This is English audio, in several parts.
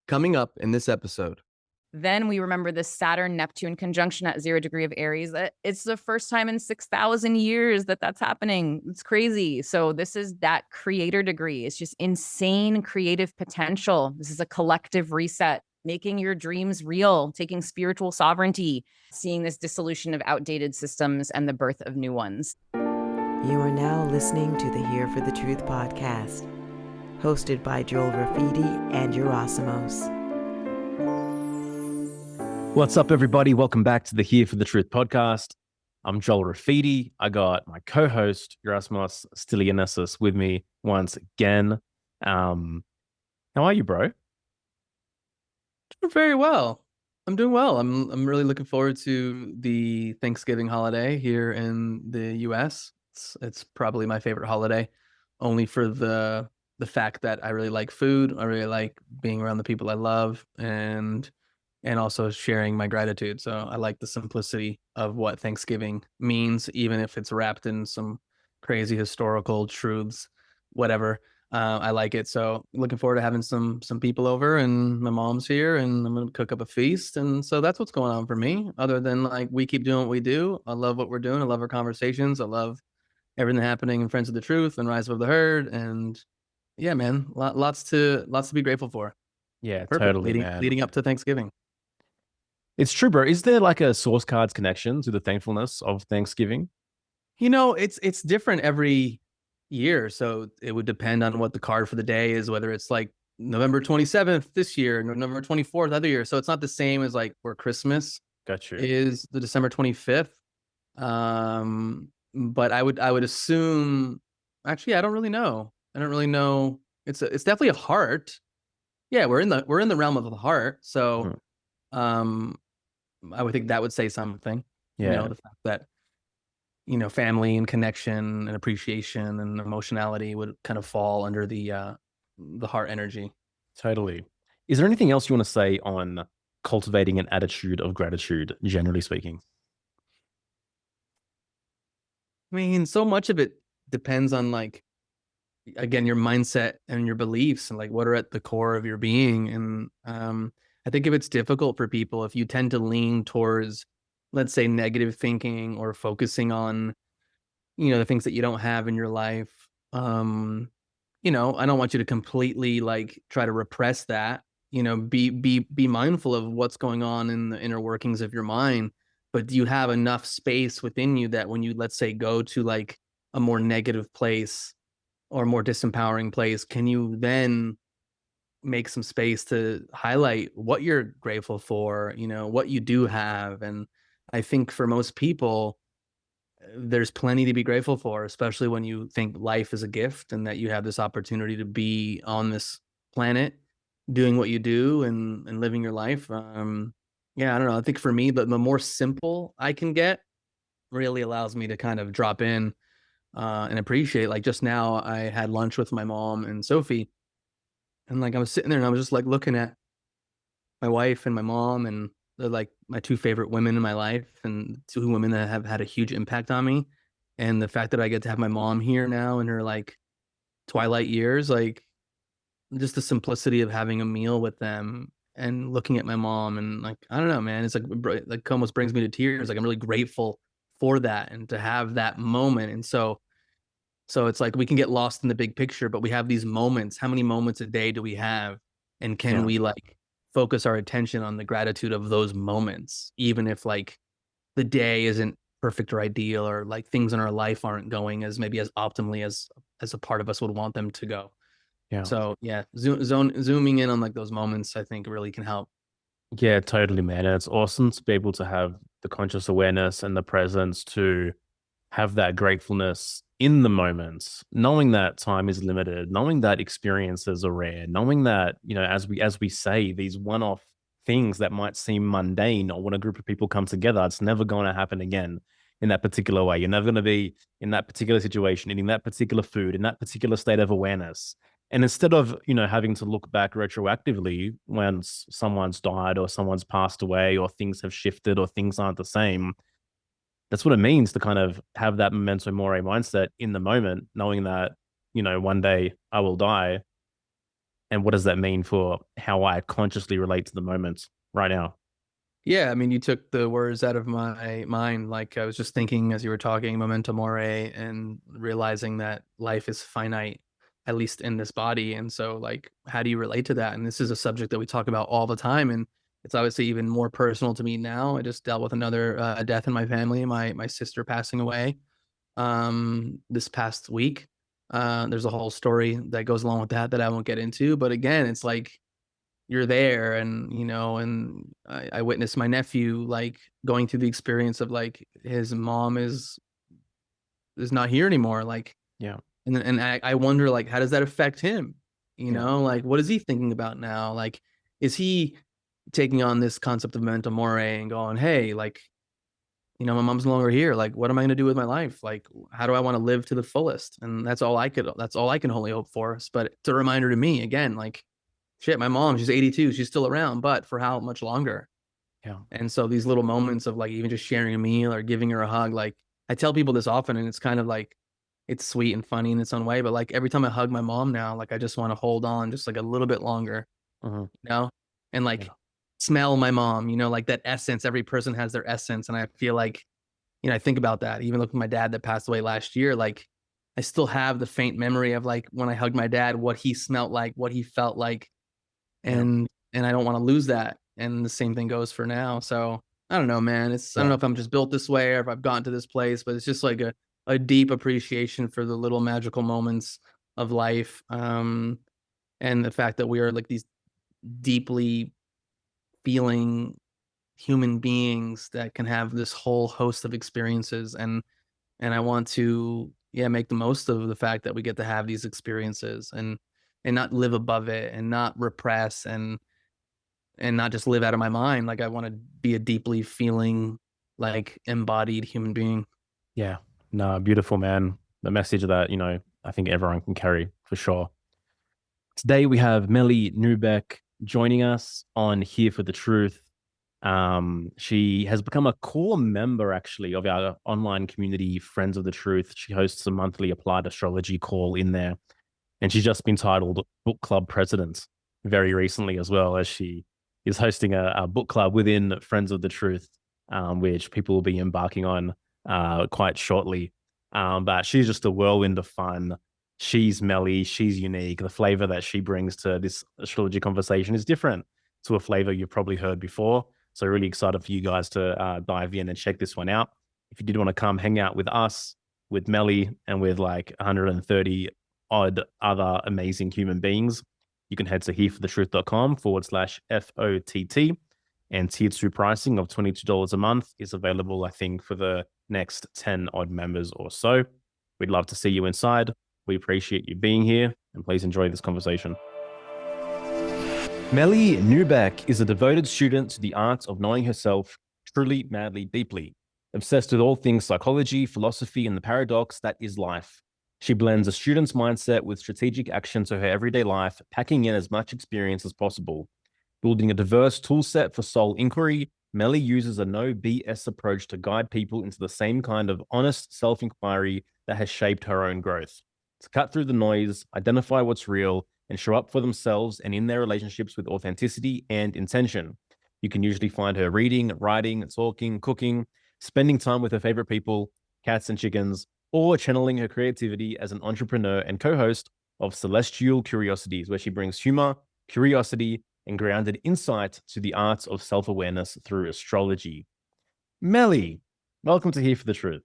Coming up in this episode. Then we remember the Saturn-Neptune conjunction at 0 degree of Aries. It's the first time in 6,000 years that that's happening. It's crazy. So this is that creator degree. It's just insane creative potential. This is a collective reset, making your dreams real, taking spiritual sovereignty, seeing this dissolution of outdated systems and the birth of new ones. You are now listening to the Here for the Truth podcast, hosted by Joel Rafidi and Yerasimos. What's up, everybody? Welcome back to the Here for the Truth podcast. I'm Joel Rafidi. I got my co-host, Yerasimos Stylianesis, with me once again. How are you, bro? Doing very well. I'm doing well. I'm really looking forward to the Thanksgiving holiday here in the US. It's probably my favorite holiday, only for the fact that I really like food. I really like being around the people I love and also sharing my gratitude. So I like the simplicity of what Thanksgiving means, even if it's wrapped in some crazy historical truths, whatever. I like it. So looking forward to having some people over, and my mom's here, and I'm gonna cook up a feast. And so that's what's going on for me. Other than like we keep doing what we do. I love what we're doing. I love our conversations. I love everything happening in Friends of the Truth and Rise Above the Herd. And yeah, man, lots to be grateful for. Yeah, Perfect. totally, man. Leading up to Thanksgiving. It's true, bro. Is there like a source cards connection to the thankfulness of Thanksgiving? You know, it's different every year. So it would depend on what the card for the day is, whether it's like November 27th this year, November 24th other year. So it's not the same as like where Christmas Got you. is the December 25th. But I would assume, actually, I don't really know. It's definitely a heart. Yeah, we're in the realm of the heart. So I would think that would say something. Yeah. You know, the fact that, you know, family and connection and appreciation and emotionality would kind of fall under the heart energy. Totally. Is there anything else you want to say on cultivating an attitude of gratitude, generally speaking? I mean, so much of it depends on, like, again, your mindset and your beliefs and like what are at the core of your being. And I think if it's difficult for people, if you tend to lean towards, let's say, negative thinking or focusing on, you know, the things that you don't have in your life, you know, I don't want you to completely like try to repress that. You know, be mindful of what's going on in the inner workings of your mind. But do you have enough space within you that when you, let's say, go to like a more negative place or a more disempowering place, can you then make some space to highlight what you're grateful for, you know, what you do have? And I think for most people, there's plenty to be grateful for, especially when you think life is a gift and that you have this opportunity to be on this planet doing what you do and living your life. Yeah, I don't know. I think for me, the more simple I can get really allows me to kind of drop in and appreciate. Like just now, I had lunch with my mom and Sophie, and like I was sitting there and I was just like looking at my wife and my mom, and they're like my two favorite women in my life and two women that have had a huge impact on me. And the fact that I get to have my mom here now in her like twilight years, like just the simplicity of having a meal with them and looking at my mom and like, I don't know, man, it's like almost brings me to tears. Like I'm really grateful for that and to have that moment. And so it's like we can get lost in the big picture, but we have these moments. How many moments a day do we have? And can we like focus our attention on the gratitude of those moments, even if like the day isn't perfect or ideal, or like things in our life aren't going as maybe as optimally as a part of us would want them to go. Yeah. So yeah, zooming in on like those moments, I think really can help. Yeah, totally, man. And it's awesome to be able to have the conscious awareness and the presence to have that gratefulness in the moments, knowing that time is limited, knowing that experiences are rare, knowing that, you know, as we say, these one-off things that might seem mundane, or when a group of people come together, it's never going to happen again in that particular way. You're never going to be in that particular situation, eating that particular food, in that particular state of awareness. And instead of, you know, having to look back retroactively when someone's died or someone's passed away or things have shifted or things aren't the same, that's what it means to kind of have that memento mori mindset in the moment, knowing that, you know, one day I will die. And what does that mean for how I consciously relate to the moment right now? Yeah, I mean, you took the words out of my mind. Like I was just thinking as you were talking, memento mori, and realizing that life is finite, at least in this body. And so, like, how do you relate to that? And this is a subject that we talk about all the time, and it's obviously even more personal to me now. I just dealt with another death in my family, my sister passing away this past week. There's a whole story that goes along with that I won't get into. But again, it's like you're there, and and I witnessed my nephew like going through the experience of like his mom is not here anymore, like, Yeah. and I wonder, like, how does that affect him, Yeah. like what is he thinking about now, like is he taking on this concept of memento mori and going, hey, like, my mom's no longer here, like what am I going to do with my life, like how do I want to live to the fullest? And that's all I can only hope for. But it's a reminder to me again, like, shit, my mom, she's 82, she's still around, but for how much longer? Yeah. And so these little moments of like even just sharing a meal or giving her a hug, like I tell people this often, and it's kind of like it's sweet and funny in its own way, but like every time I hug my mom now, like I just want to hold on just like a little bit longer, Mhm. you know, and like Yeah. smell my mom, like that essence. Every person has their essence, and I feel like, I think about that. Even look at my dad that passed away last year, like I still have the faint memory of like when I hugged my dad, what he smelt like, what he felt like, Yeah. and I don't want to lose that. And the same thing goes for now. So I don't know, man. I don't Yeah. know if I'm just built this way or if I've gotten to this place, but it's just like a deep appreciation for the little magical moments of life. And the fact that we are like these deeply feeling human beings that can have this whole host of experiences. And I want to, yeah, make the most of the fact that we get to have these experiences, and not live above it, and not repress, and not just live out of my mind. Like I want to be a deeply feeling, like embodied human being. Yeah. No, beautiful, man. The message that, I think everyone can carry for sure. Today we have Meli Neubek joining us on Here for the Truth. She has become a core member, actually, of our online community, Friends of the Truth. She hosts a monthly applied astrology call in there, and she's just been titled Book Club President very recently, as well, as she is hosting a book club within Friends of the Truth, which people will be embarking on quite shortly. But she's just a whirlwind of fun. She's Meli. She's unique. The flavor that she brings to this astrology conversation is different to a flavor you've probably heard before. So really excited for you guys to dive in and check this one out. If you did want to come hang out with us, with Meli, and with like 130 odd other amazing human beings, you can head to hereforthetruth.com/FOTT. And tier 2 pricing of $22 a month is available, I think, for the next 10 odd members or so. We'd love to see you inside. We appreciate you being here, and please enjoy this conversation. Meli Neubek is a devoted student to the art of knowing herself truly, madly, deeply, obsessed with all things psychology, philosophy, and the paradox that is life. She blends a student's mindset with strategic action to her everyday life, packing in as much experience as possible. Building a diverse toolset for soul inquiry, Meli uses a no BS approach to guide people into the same kind of honest self-inquiry that has shaped her own growth. To cut through the noise, identify what's real, and show up for themselves and in their relationships with authenticity and intention. You can usually find her reading, writing, talking, cooking, spending time with her favorite people, cats and chickens, or channeling her creativity as an entrepreneur and co-host of Celestial Curiosities, where she brings humor, curiosity, and grounded insight to the arts of self-awareness through astrology. Meli, welcome to Here for the Truth.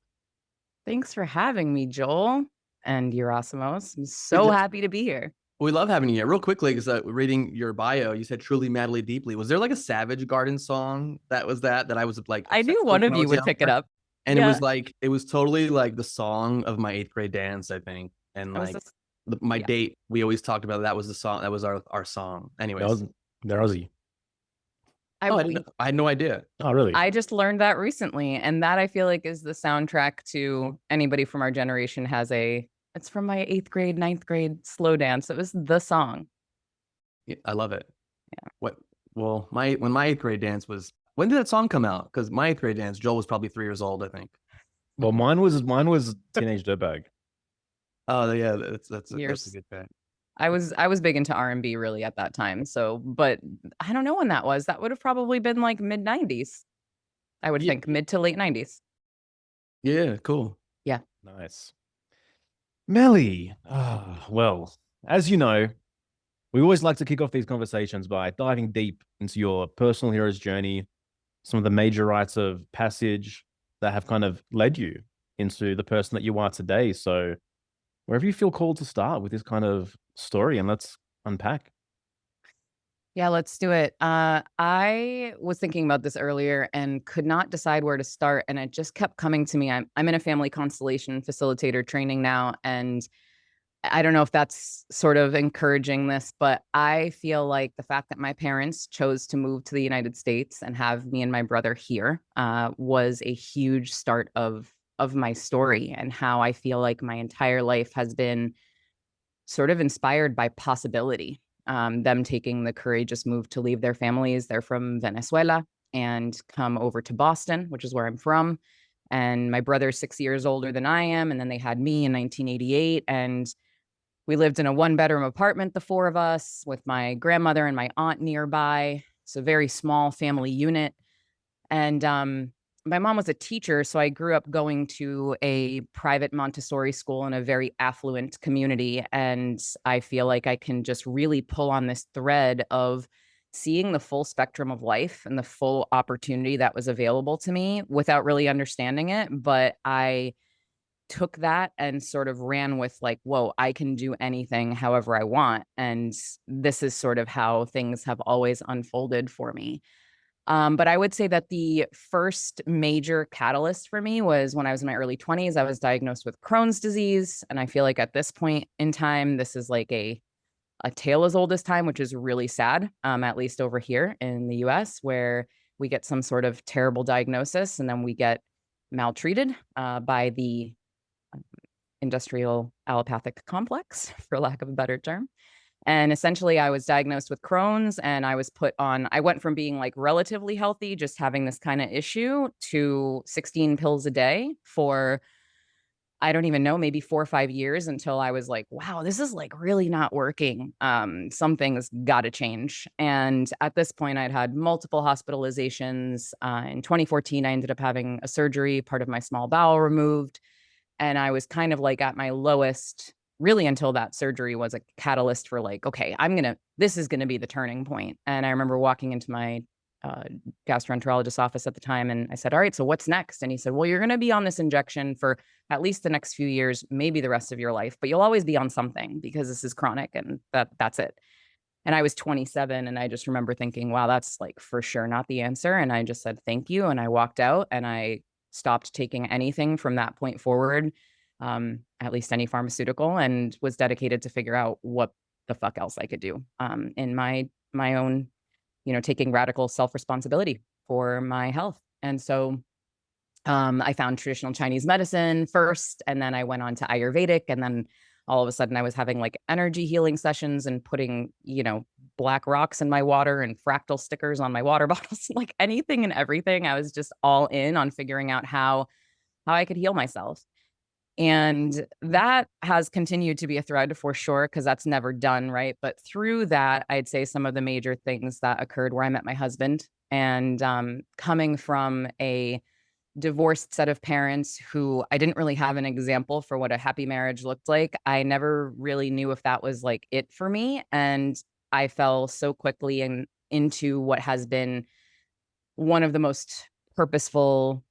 Thanks for having me, Joel and Yerasimos. I'm so happy to be here. We love having you here. Real quickly, because reading your bio, you said truly, madly, deeply. Was there like a Savage Garden song that I was like, I knew obsessed one with of when I you was would pick it younger? up. And Yeah. it was totally like the song of my 8th grade dance, I think. And That was like this- my yeah. date, we always talked about that was the song. That was our song. Anyways. They're Aussie. Oh, I didn't know. I had no idea. Oh, really? I just learned that recently, and that I feel like is the soundtrack to anybody from our generation has it's from my 8th grade, 9th grade slow dance. It was the song. Yeah, I love it. Yeah. Well, when my 8th grade dance was, when did that song come out? Because my 8th grade dance, Joel was probably 3 years old, I think. Well, mine was Teenage Dirtbag. Oh yeah, that's a Yours- good bet. I was big into R&B really at that time. So, but I don't know when that was. That would have probably been like mid 90s. I would Yeah. think mid to late 90s. Yeah, cool. Yeah. Nice. Meli, well, as you know, we always like to kick off these conversations by diving deep into your personal hero's journey, some of the major rites of passage that have kind of led you into the person that you are today. So, wherever you feel called to start with this kind of story, and let's unpack. Yeah, let's do it. I was thinking about this earlier and could not decide where to start, and it just kept coming to me. I'm in a family constellation facilitator training now, and I don't know if that's sort of encouraging this, but I feel like the fact that my parents chose to move to the United States and have me and my brother here was a huge start of my story, and how I feel like my entire life has been sort of inspired by possibility. Them taking the courageous move to leave their families. They're from Venezuela and come over to Boston, which is where I'm from. And my brother's 6 years older than I am. And then they had me in 1988. And we lived in a 1-bedroom apartment, the four of us, with my grandmother and my aunt nearby. It's a very small family unit. And my mom was a teacher, so I grew up going to a private Montessori school in a very affluent community. And I feel like I can just really pull on this thread of seeing the full spectrum of life and the full opportunity that was available to me without really understanding it. But I took that and sort of ran with like, whoa, I can do anything however I want. And this is sort of how things have always unfolded for me. But I would say that the first major catalyst for me was when I was in my early 20s. I was diagnosed with Crohn's disease. And I feel like at this point in time, this is like a tale as old as time, which is really sad, at least over here in the US, where we get some sort of terrible diagnosis and then we get maltreated by the industrial allopathic complex, for lack of a better term. And essentially, I was diagnosed with Crohn's and I was put on, I went from being like relatively healthy, just having this kind of issue, to 16 pills a day for, I don't even know, maybe 4 or 5 years, until I was like, wow, this is like really not working. Something's got to change. And at this point, I'd had multiple hospitalizations. In 2014, I ended up having a surgery, part of my small bowel removed. And I was kind of like at my lowest really until that surgery was a catalyst for like, okay, this is going to be the turning point. And I remember walking into my gastroenterologist's office at the time and I said, all right, so what's next? And he said, well, you're going to be on this injection for at least the next few years, maybe the rest of your life, but you'll always be on something because this is chronic and that's it. And I was 27 and I just remember thinking, wow, that's like for sure not the answer. And I just said, thank you. And I walked out and I stopped taking anything from that point forward, at least any pharmaceutical, and was dedicated to figure out what the fuck else I could do in my own, taking radical self-responsibility for my health. And so I found traditional Chinese medicine first, and then I went on to Ayurvedic, and then all of a sudden I was having like energy healing sessions and putting, black rocks in my water and fractal stickers on my water bottles, like anything and everything. I was just all in on figuring out how I could heal myself. And that has continued to be a thread for sure, because that's never done, right? But through that, I'd say some of the major things that occurred where I met my husband, and coming from a divorced set of parents who I didn't really have an example for what a happy marriage looked like. I never really knew if that was like it for me. And I fell so quickly into what has been one of the most purposeful,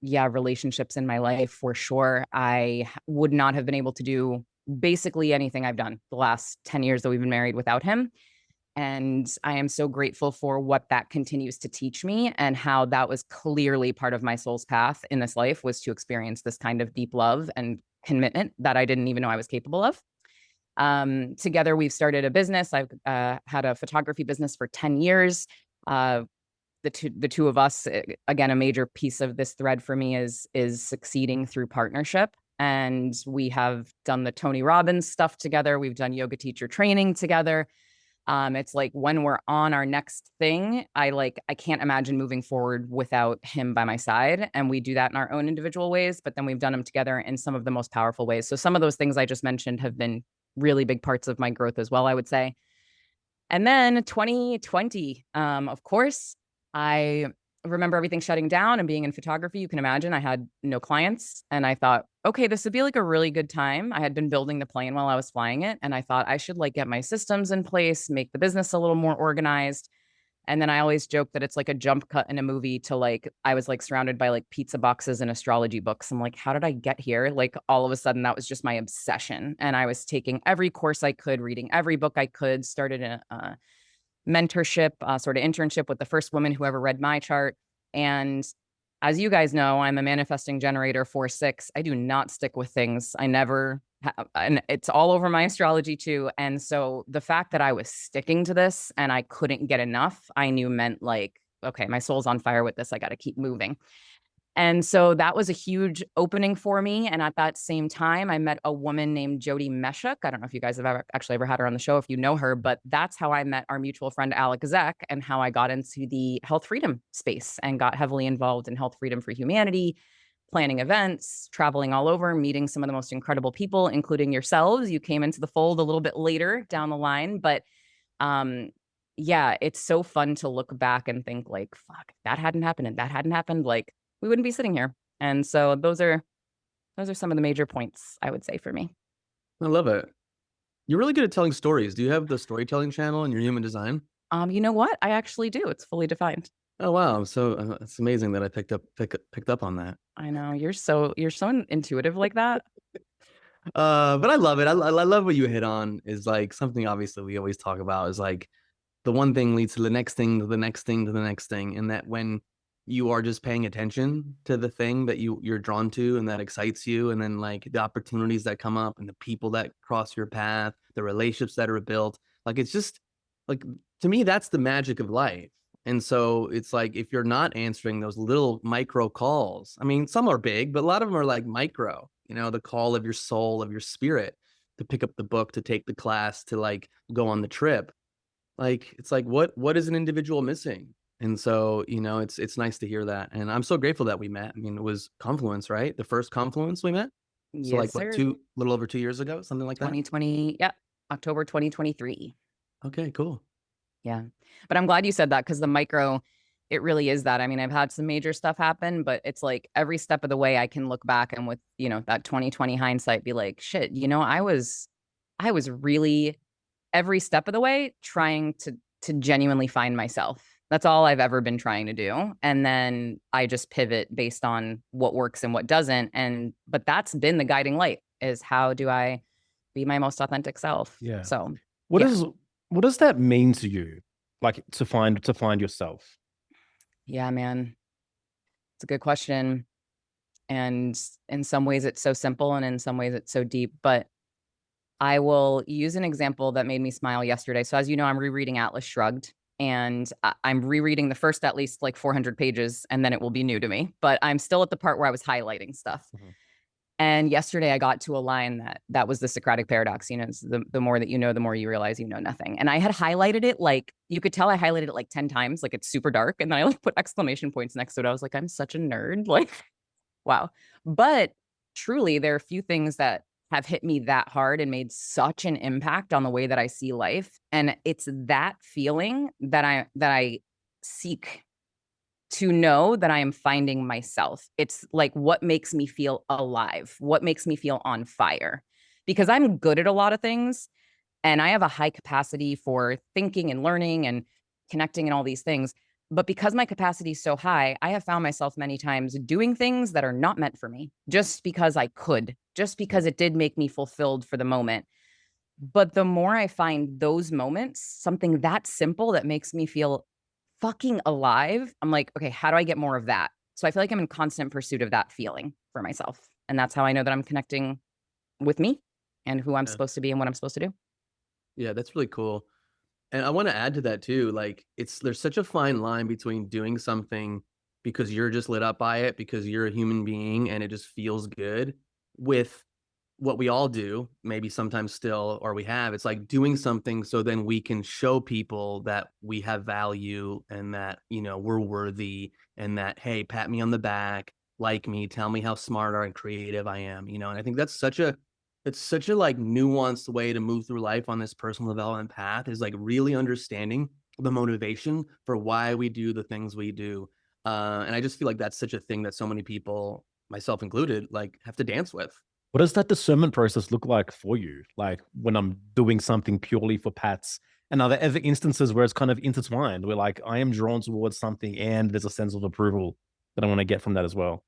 relationships in my life for sure. I would not have been able to do basically anything I've done the last 10 years that we've been married without him. And I am so grateful for what that continues to teach me, and how that was clearly part of my soul's path in this life, was to experience this kind of deep love and commitment that I didn't even know I was capable of. Together, we've started a business. I've had a photography business for 10 years. The two of us, again, a major piece of this thread for me is succeeding through partnership. And we have done the Tony Robbins stuff together. We've done yoga teacher training together. It's like when we're on our next thing, I can't imagine moving forward without him by my side. And we do that in our own individual ways, but then we've done them together in some of the most powerful ways. So some of those things I just mentioned have been really big parts of my growth as well, I would say. And then 2020, of course, I remember everything shutting down and being in photography. You can imagine I had no clients. And I thought, okay, this would be like a really good time. I had been building the plane while I was flying it. And I thought I should like get my systems in place, make the business a little more organized. And then I always joke that it's like a jump cut in a movie to like, I was like surrounded by like pizza boxes and astrology books. I'm like, how did I get here? Like all of a sudden that was just my obsession. And I was taking every course I could, reading every book I could, started a mentorship, sort of internship with the first woman who ever read my chart. And as you guys know, I'm a manifesting generator 4/6. I do not stick with things. I never and it's all over my astrology too. And so the fact that I was sticking to this and I couldn't get enough, I knew meant like, okay, my soul's on fire with this. I got to keep moving. And so that was a huge opening for me. And at that same time, I met a woman named Jody Meshuk. I don't know if you guys have ever had her on the show, if you know her, but that's how I met our mutual friend, Alec Zek, and how I got into the health freedom space and got heavily involved in health freedom for humanity, planning events, traveling all over, meeting some of the most incredible people, including yourselves. You came into the fold a little bit later down the line, but um, yeah, it's so fun to look back and think like, fuck, if that hadn't happened and that hadn't happened, like we wouldn't be sitting here. And so those are some of the major points I would say for me. I love it. You're really good at telling stories. Do you have the storytelling channel in your human design? You know what? I actually do. It's fully defined. Oh wow! So it's amazing that I picked up on that. I know you're so intuitive like that. But I love it. I love what you hit on. Is like something obviously we always talk about. Is like the one thing leads to the next thing, to the next thing, to the next thing, and that when you are just paying attention to the thing that you're drawn to and that excites you, and then like the opportunities that come up and the people that cross your path, the relationships that are built, like it's just like, to me that's the magic of life. And so it's like, if you're not answering those little micro calls, I mean, some are big, but a lot of them are like micro, the call of your soul, of your spirit, to pick up the book, to take the class, to like go on the trip. Like, it's like, what is an individual missing? And so, it's nice to hear that. And I'm so grateful that we met. I mean, it was Confluence, right? The first Confluence we met. So Yes, like what, sir. little over 2 years ago, something like that. 2020. Yeah. October 2023. Okay, cool. Yeah. But I'm glad you said that, because the micro, it really is that. I mean, I've had some major stuff happen, but it's like every step of the way I can look back and with, that 2020 hindsight be like, shit, I was really every step of the way trying to genuinely find myself. That's all I've ever been trying to do. And then I just pivot based on what works and what doesn't. But that's been the guiding light, is how do I be my most authentic self? Yeah. So What does that mean to you? Like to find yourself? yeah, man, it's a good question. And in some ways it's so simple and in some ways it's so deep, but I will use an example that made me smile yesterday. So as you know, I'm rereading Atlas Shrugged, and I'm rereading the first at least like 400 pages, and then it will be new to me. But I'm still at the part where I was highlighting stuff. Mhm. And yesterday I got to a line that was the Socratic paradox. It's the more that you know, the more you realize you know nothing. And I had highlighted it, like you could tell I highlighted it like 10 times, like it's super dark. And then I like put exclamation points next to it. I was like, I'm such a nerd. Like, wow. But truly, there are a few things that have hit me that hard and made such an impact on the way that I see life. And it's that feeling that I seek to know that I am finding myself. It's like what makes me feel alive, what makes me feel on fire. Because I'm good at a lot of things and I have a high capacity for thinking and learning and connecting and all these things. But because my capacity is so high, I have found myself many times doing things that are not meant for me, just because I could, just because it did make me fulfilled for the moment. But the more I find those moments, something that simple that makes me feel fucking alive, I'm like, okay, how do I get more of that? So I feel like I'm in constant pursuit of that feeling for myself. And that's how I know that I'm connecting with me and who I'm Yeah. supposed to be and what I'm supposed to do. Yeah, that's really cool. And I want to add to that too. Like, there's such a fine line between doing something because you're just lit up by it, because you're a human being and it just feels good, with what we all do, maybe sometimes still, or we have. It's like doing something so then we can show people that we have value and that, we're worthy, and that, hey, pat me on the back, like me, tell me how smart or creative I am, and I think that's such a It's such a like nuanced way to move through life on this personal development path, is like really understanding the motivation for why we do the things we do. And I just feel like that's such a thing that so many people, myself included, like have to dance with. What does that discernment process look like for you? Like when I'm doing something purely for pats, and are there ever instances where it's kind of intertwined, where like I am drawn towards something and there's a sense of approval that I want to get from that as well?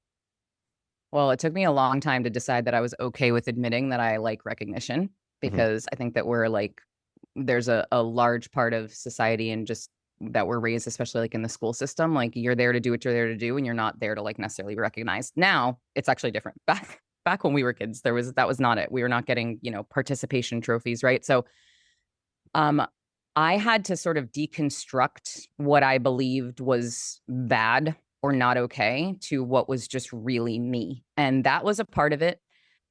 Well, it took me a long time to decide that I was okay with admitting that I like recognition, because I think that we're like, there's a large part of society and just that we're raised, especially like in the school system, like you're there to do what you're there to do and you're not there to like necessarily be recognized. Now it's actually different. Back when we were kids, that was not it. We were not getting, participation trophies, right? So um I had to sort of deconstruct what I believed was bad or not okay to what was just really me. And that was a part of it,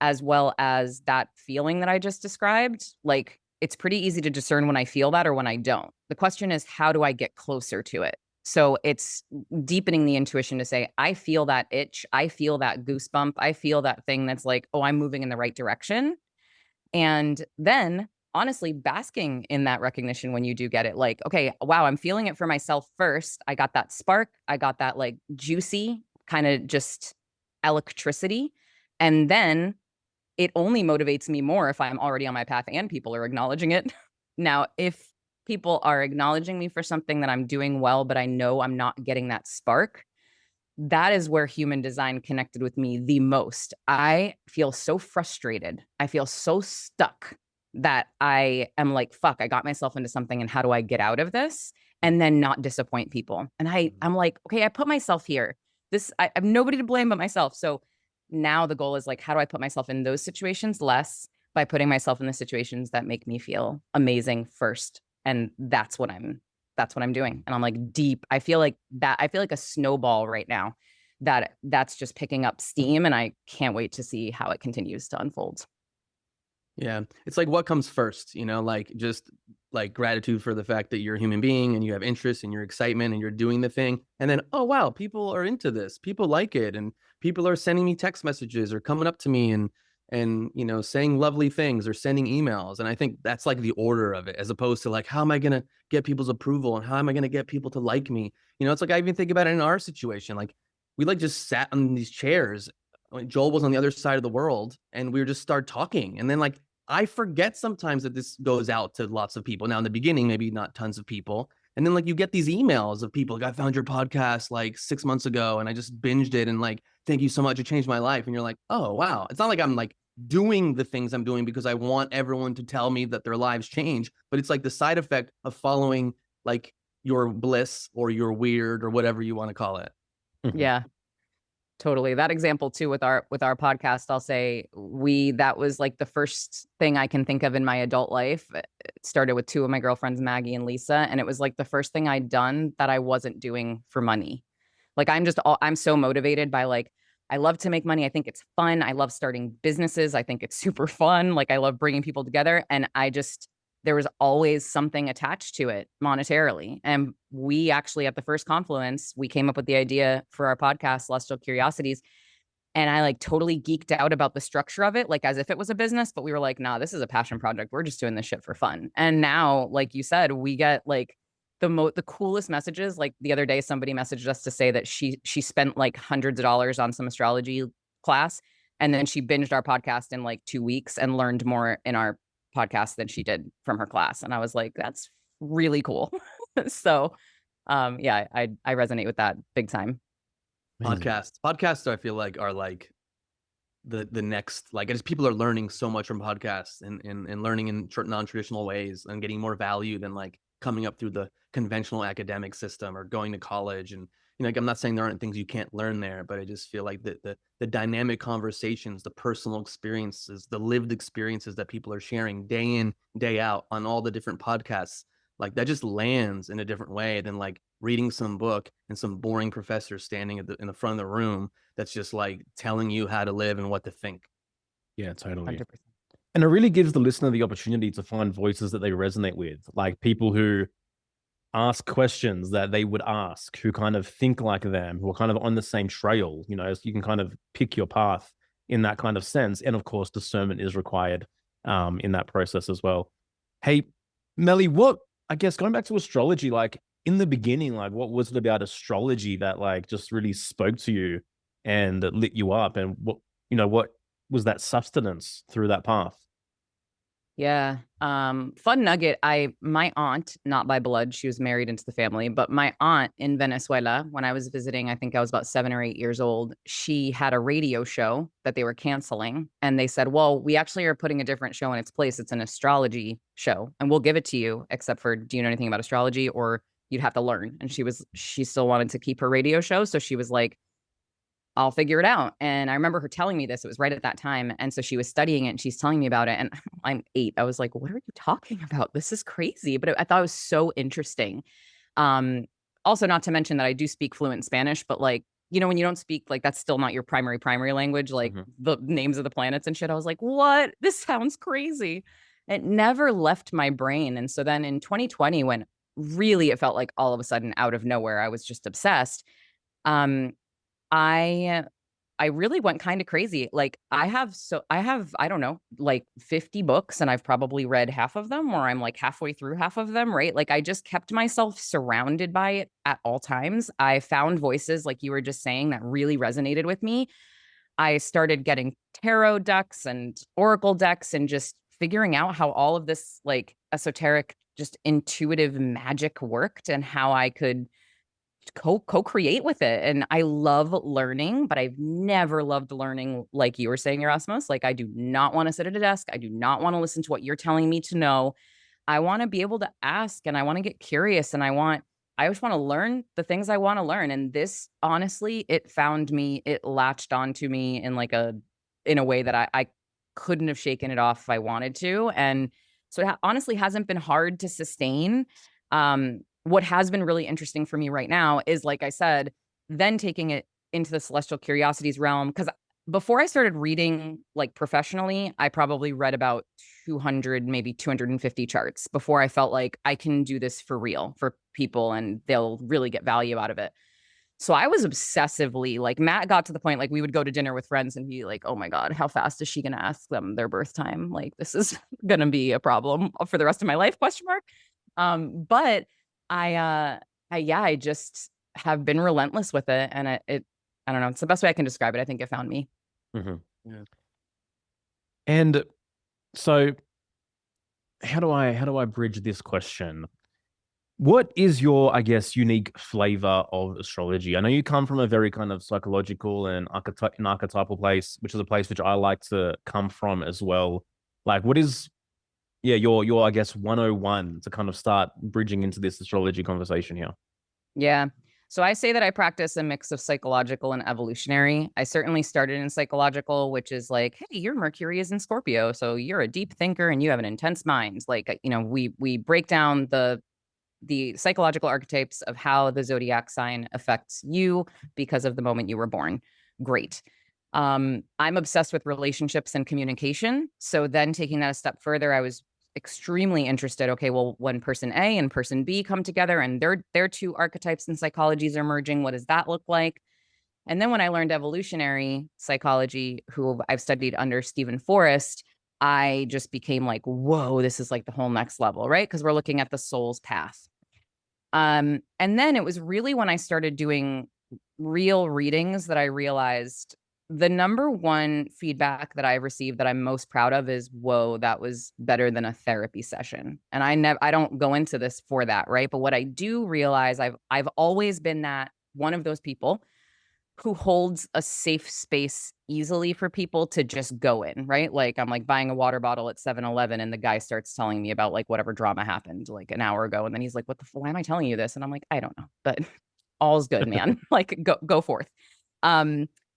as well as that feeling that I just described. Like, it's pretty easy to discern when I feel that or when I don't. The question is, how do I get closer to it? So it's deepening the intuition to say, I feel that itch. I feel that goosebump. I feel that thing that's like, oh, I'm moving in the right direction. And then honestly, basking in that recognition when you do get it, like, okay, wow, I'm feeling it for myself first. I got that spark. I got that like juicy kind of just electricity. And then it only motivates me more if I'm already on my path and people are acknowledging it. Now, if people are acknowledging me for something that I'm doing well, but I know I'm not getting that spark, that is where human design connected with me the most. I feel so frustrated. I feel so stuck that I am like, fuck, I got myself into something and how do I get out of this? And then not disappoint people. And I'm like, okay, I put myself here. I have nobody to blame but myself. So now the goal is like, how do I put myself in those situations less by putting myself in the situations that make me feel amazing first? And that's what I'm doing. And I'm like deep. I feel like a snowball right now that's just picking up steam. And I can't wait to see how it continues to unfold. Yeah. It's like what comes first, like just like gratitude for the fact that you're a human being and you have interest and your excitement and you're doing the thing. And then, oh, wow, people are into this. People like it. And people are sending me text messages or coming up to me and saying lovely things or sending emails. And I think that's like the order of it, as opposed to like, how am I going to get people's approval and how am I going to get people to like me? It's like, I even think about it in our situation. Like we like just sat on these chairs. Joel was on the other side of the world and we were just start talking. And then like, I forget sometimes that this goes out to lots of people. Now in the beginning, maybe not tons of people. And then like you get these emails of people like, I found your podcast like 6 months ago and I just binged it and like, thank you so much. It changed my life. And you're like, oh, wow. It's not like I'm like doing the things I'm doing because I want everyone to tell me that their lives change, but it's like the side effect of following like your bliss or your weird or whatever you want to call it. Yeah. Totally. That example too with our podcast, I'll say that was like the first thing I can think of in my adult life. It started with two of my girlfriends, Maggie and Lisa, and it was like the first thing I'd done that I wasn't doing for money. Like I'm so motivated by like, I love to make money. I think it's fun. I love starting businesses. I think it's super fun. Like I love bringing people together, and there was always something attached to it monetarily. And we actually, at the first confluence, we came up with the idea for our podcast, Celestial Curiosities. And I like totally geeked out about the structure of it, like as if it was a business, but we were like, nah, this is a passion project. We're just doing this shit for fun. And now, like you said, we get like the coolest messages. Like the other day, somebody messaged us to say that she spent like hundreds of dollars on some astrology class. And then she binged our podcast in like 2 weeks and learned more in our podcast than she did from her class. And I was like, that's really cool. So yeah, I resonate with that big time. Podcasts I feel like are like the next, like as people are learning so much from podcasts and learning in non-traditional ways and getting more value than like coming up through the conventional academic system or going to college. And like I'm not saying there aren't things you can't learn there, but I just feel like the dynamic conversations, the personal experiences, the lived experiences that people are sharing day in, day out on all the different podcasts, like that just lands in a different way than like reading some book and some boring professor standing in the front of the room that's just like telling you how to live and what to think. Yeah, totally. 100%. And it really gives the listener the opportunity to find voices that they resonate with, like people who ask questions that they would ask, who kind of think like them, who are kind of on the same trail, so you can kind of pick your path in that kind of sense. And of course, discernment is required in that process as well. Hey, Meli, what, I guess going back to astrology, like in the beginning, like what was it about astrology that like just really spoke to you and that lit you up? And what was that sustenance through that path? Yeah. Fun nugget. My aunt, not by blood, she was married into the family, but my aunt in Venezuela, when I was visiting, I think I was about 7 or 8 years old, she had a radio show that they were canceling. And they said, well, we actually are putting a different show in its place. It's an astrology show, and we'll give it to you, except for, do you know anything about astrology? Or you'd have to learn. And she still wanted to keep her radio show. So she was like, I'll figure it out. And I remember her telling me this. It was right at that time. And so she was studying it and she's telling me about it. And I'm 8. I was like, what are you talking about? This is crazy. But I thought it was so interesting. Also, not to mention that I do speak fluent Spanish, but like, when you don't speak, like that's still not your primary language, like the names of the planets and shit. I was like, what? This sounds crazy. It never left my brain. And so then in 2020, when really it felt like all of a sudden out of nowhere, I was just obsessed. Um, I I really went kind of crazy. Like I have, I don't know, like 50 books, and I've probably read half of them, or I'm like halfway through half of them, right? Like I just kept myself surrounded by it at all times. I found voices, like you were just saying, that really resonated with me. I started getting tarot decks and oracle decks and just figuring out how all of this like esoteric, just intuitive magic worked, and how I could co-create with it. And I love learning, but I've never loved learning like you were saying, Yerasimos. Like I do not want to sit at a desk. I do not want to listen to what you're telling me to know. I want to be able to ask, and I want to get curious, and I just want to learn the things I want to learn. And this, honestly, it found me, it latched onto me in a way that I couldn't have shaken it off if I wanted to. And so it honestly hasn't been hard to sustain. What has been really interesting for me right now is, like I said, then taking it into the celestial curiosities realm. Because before I started reading like professionally, I probably read about 200, maybe 250 charts before I felt like I can do this for real for people and they'll really get value out of it. So I was obsessively like, Matt got to the point, like we would go to dinner with friends and be like, oh my God, how fast is she going to ask them their birth time? Like this is going to be a problem for the rest of my life, question mark. But I just have been relentless with it. And I don't know, it's the best way I can describe it. I think it found me. Yeah. And so how do I bridge this question? What is your, I guess, unique flavor of astrology? I know you come from a very kind of psychological and archetypal place, which is a place which I like to come from as well. Like, what is, your I guess 101 to kind of start bridging into this astrology conversation here? Yeah. So I say that I practice a mix of psychological and evolutionary. I certainly started in psychological, which is like, hey, your Mercury is in Scorpio, so you're a deep thinker and you have an intense mind. Like, we break down the psychological archetypes of how the zodiac sign affects you because of the moment you were born. Great. I'm obsessed with relationships and communication. So then taking that a step further, I was extremely interested. Okay, well, when person A and person B come together and their two archetypes and psychologies are merging, what does that look like? And then when I learned evolutionary psychology, who I've studied under Stephen Forrest, I just became like, whoa, this is like the whole next level, right? Because we're looking at the soul's path. And then it was really when I started doing real readings that I realized the number one feedback that I've received that I'm most proud of is, whoa, that was better than a therapy session. And I don't go into this for that, right? But what I do realize, I've always been that one of those people who holds a safe space easily for people to just go in, right? Like I'm like buying a water bottle at 7-Eleven and the guy starts telling me about like whatever drama happened like an hour ago. And then he's like, why am I telling you this? And I'm like, I don't know, but all's good, man. Like go forth.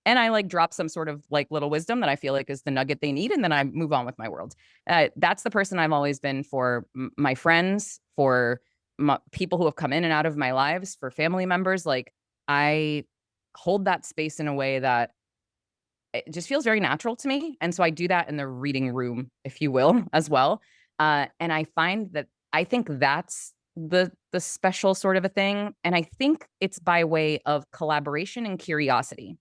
And I like drop some sort of like little wisdom that I feel like is the nugget they need. And then I move on with my world. That's the person I've always been for my friends, for people who have come in and out of my lives, for family members. Like I hold that space in a way that it just feels very natural to me. And so I do that in the reading room, if you will, as well. And I find that I think that's the special sort of a thing. And I think it's by way of collaboration and curiosity.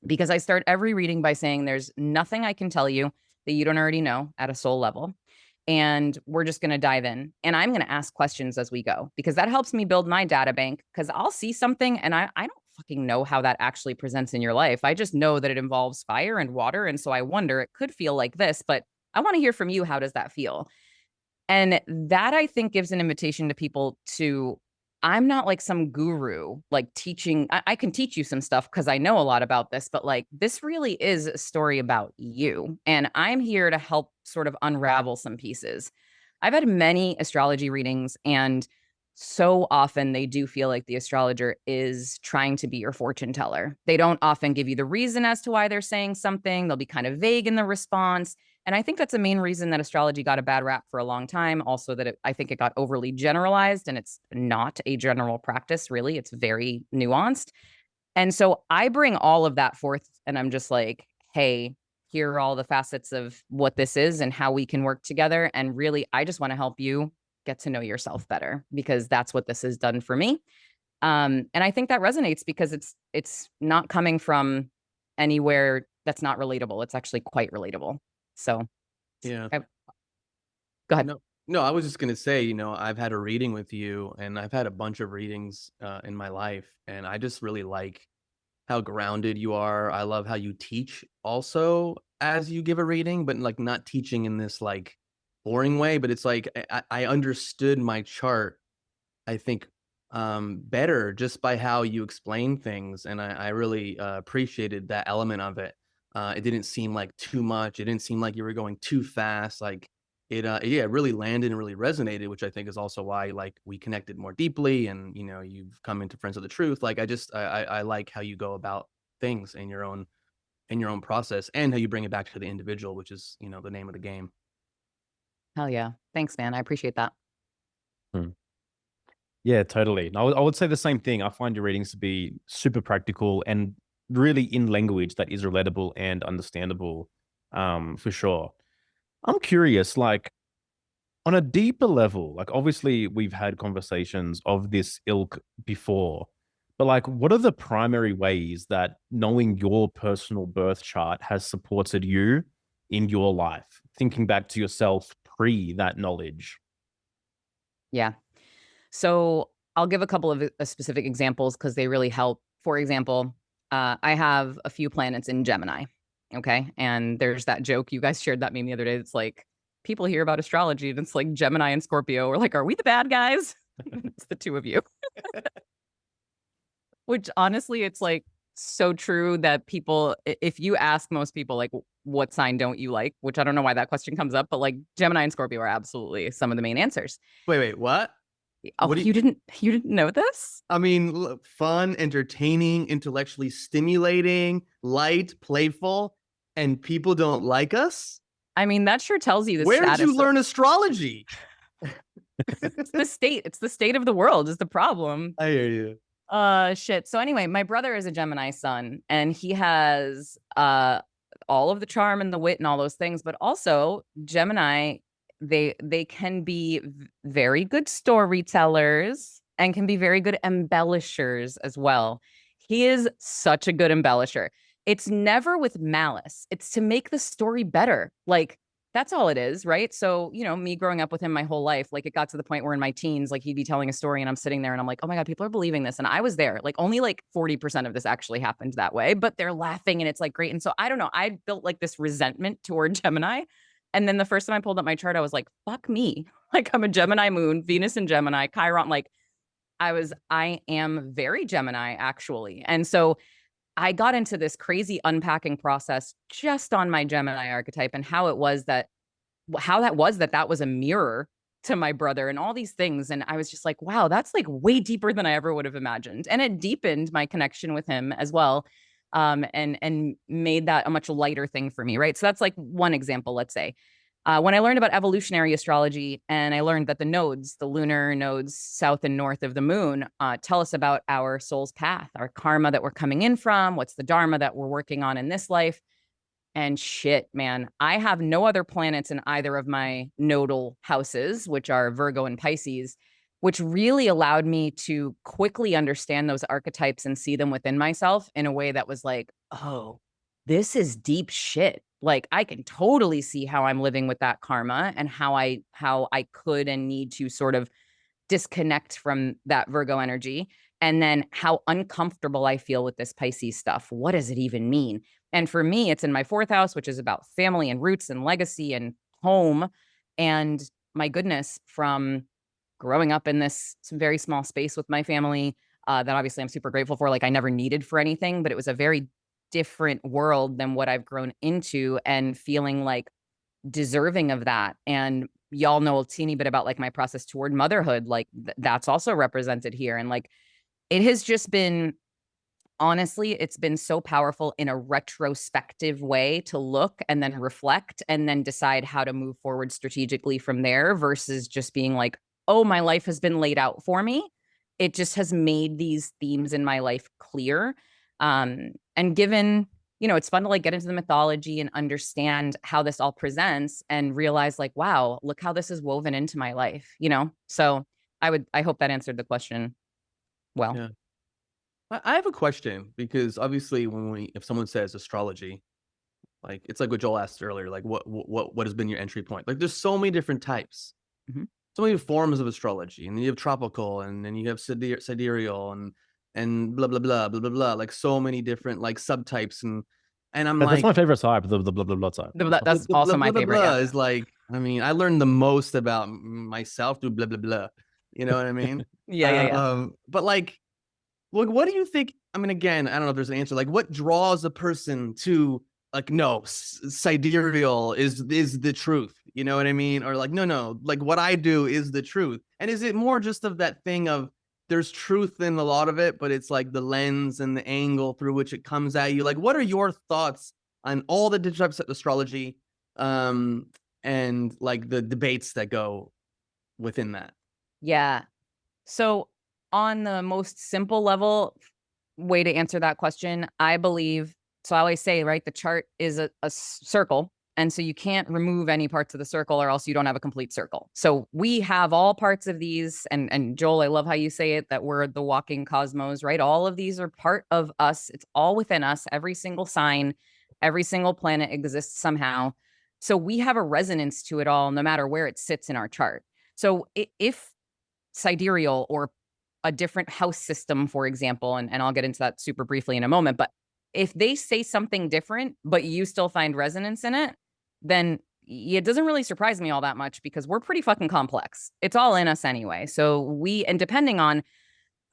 because I start every reading by saying there's nothing I can tell you that you don't already know at a soul level. And we're just going to dive in. And I'm going to ask questions as we go, because that helps me build my data bank, because I'll see something and I don't fucking know how that actually presents in your life. I just know that it involves fire and water. And so I wonder, it could feel like this, but I want to hear from you. How does that feel? And that, I think, gives an invitation to people to, I'm not like some guru, like teaching. I can teach you some stuff because I know a lot about this, but like this really is a story about you. And I'm here to help sort of unravel some pieces. I've had many astrology readings, and so often they do feel like the astrologer is trying to be your fortune teller. They don't often give you the reason as to why they're saying something. They'll be kind of vague in the response. And I think that's a main reason that astrology got a bad rap for a long time. Also, that I think it got overly generalized, and it's not a general practice, really. It's very nuanced. And so I bring all of that forth, and I'm just like, hey, here are all the facets of what this is and how we can work together. And really, I just want to help you get to know yourself better, because that's what this has done for me. And I think that resonates because it's not coming from anywhere that's not relatable. It's actually quite relatable. So Yeah. go ahead. No, I was just gonna say, I've had a reading with you, and I've had a bunch of readings in my life, and I just really like how grounded you are. I love how you teach also as you give a reading, but like not teaching in this like boring way, but it's like I understood my chart, I think, better just by how you explain things, and I really appreciated that element of it. It didn't seem like too much. It didn't seem like you were going too fast. Like yeah, it really landed and really resonated, which I think is also why like we connected more deeply, and you've come into Friends of the Truth. Like I like how you go about things in your own process, and how you bring it back to the individual, which is the name of the game. Hell yeah. Thanks, man. I appreciate that. Hmm. Yeah, totally. I would say the same thing. I find your readings to be super practical and really in language that is relatable and understandable, for sure. I'm curious, like on a deeper level, like obviously we've had conversations of this ilk before, but like what are the primary ways that knowing your personal birth chart has supported you in your life? Thinking back to yourself pre that knowledge. Yeah. So I'll give a couple of specific examples because they really help. For example, I have a few planets in Gemini. Okay. And there's that joke. You guys shared that meme the other day. It's like people hear about astrology and it's like Gemini and Scorpio. We're like, are we the bad guys? It's the two of you. Which honestly, it's like so true that people, if you ask most people, like, what sign don't you like? Which I don't know why that question comes up, but like Gemini and Scorpio are absolutely some of the main answers. Wait, what? Oh, What do you didn't know this? I mean, fun, entertaining, intellectually stimulating, light, playful, and people don't like us? I mean, that sure tells you the Where did status. you learn astrology? It's the state. It's the state of the world is the problem. I hear you. Shit. So anyway, my brother is a Gemini sun, and he has all of the charm and the wit and all those things, but also Gemini, they can be very good storytellers and can be very good embellishers as well. He is such a good embellisher. It's never with malice. It's to make the story better. Like that's all it is, right? So, me growing up with him my whole life, like it got to the point where in my teens, like he'd be telling a story and I'm sitting there and I'm like, oh my God, people are believing this. And I was there, like only like 40% of this actually happened that way, but they're laughing and it's like great. And so I don't know, I built like this resentment toward Gemini. And then the first time I pulled up my chart, I was like, fuck me. Like I'm a Gemini moon, Venus in Gemini, Chiron. Like I am very Gemini actually. And so I got into this crazy unpacking process just on my Gemini archetype and how that was that was a mirror to my brother and all these things. And I was just like, wow, that's like way deeper than I ever would have imagined. And it deepened my connection with him as well. And made that a much lighter thing for me. Right. So that's like one example, let's say. When I learned about evolutionary astrology and I learned that the nodes, the lunar nodes south and north of the moon, tell us about our soul's path, our karma that we're coming in from, what's the dharma that we're working on in this life. And shit, man, I have no other planets in either of my nodal houses, which are Virgo and Pisces. which really allowed me to quickly understand those archetypes and see them within myself in a way that was like, oh, this is deep shit. Like I can totally see how I'm living with that karma and how I could and need to sort of disconnect from that Virgo energy. And then how uncomfortable I feel with this Pisces stuff. What does it even mean? And for me, it's in my 4th house, which is about family and roots and legacy and home. And my goodness, from growing up in this very small space with my family, that obviously I'm super grateful for. Like I never needed for anything, but it was a very different world than what I've grown into, and feeling like deserving of that. And y'all know a teeny bit about like my process toward motherhood. Like that's also represented here. And like, it has just been, honestly, it's been so powerful in a retrospective way to look and then reflect and then decide how to move forward strategically from there, versus just being like, oh, my life has been laid out for me. It just has made these themes in my life clear. And given, it's fun to like get into the mythology and understand how this all presents and realize like, wow, look how this is woven into my life, So I hope that answered the question well. Yeah. I have a question, because obviously if someone says astrology, like it's like what Joel asked earlier, like what has been your entry point? Like there's so many different types, so many forms of astrology, and then you have tropical, and then you have sidereal, and blah blah blah blah blah blah, like so many different like subtypes, and I'm That's like, my favorite type, the blah blah blah type. That's also my favorite. Blah Yeah. is like, I mean, I learned the most about myself through blah blah blah. You know what I mean? Yeah. But like, look, what do you think? I mean, again, I don't know if there's an answer. Like, what draws a person to like, no, sidereal is the truth. You know what I mean? Or like, no, like what I do is the truth. And is it more just of that thing of there's truth in a lot of it, but it's like the lens and the angle through which it comes at you? Like, what are your thoughts on all the different types of astrology, and like the debates that go within that? Yeah. So on the most simple level way to answer that question, I believe, so I always say, right, the chart is a circle. And so you can't remove any parts of the circle, or else you don't have a complete circle. So we have all parts of these. And Joel, I love how you say it, that we're the walking cosmos, right? All of these are part of us. It's all within us. Every single sign, every single planet exists somehow. So we have a resonance to it all, no matter where it sits in our chart. So if sidereal or a different house system, for example, and I'll get into that super briefly in a moment, but if they say something different, but you still find resonance in it, then it doesn't really surprise me all that much, because we're pretty fucking complex. It's all in us anyway. So and depending on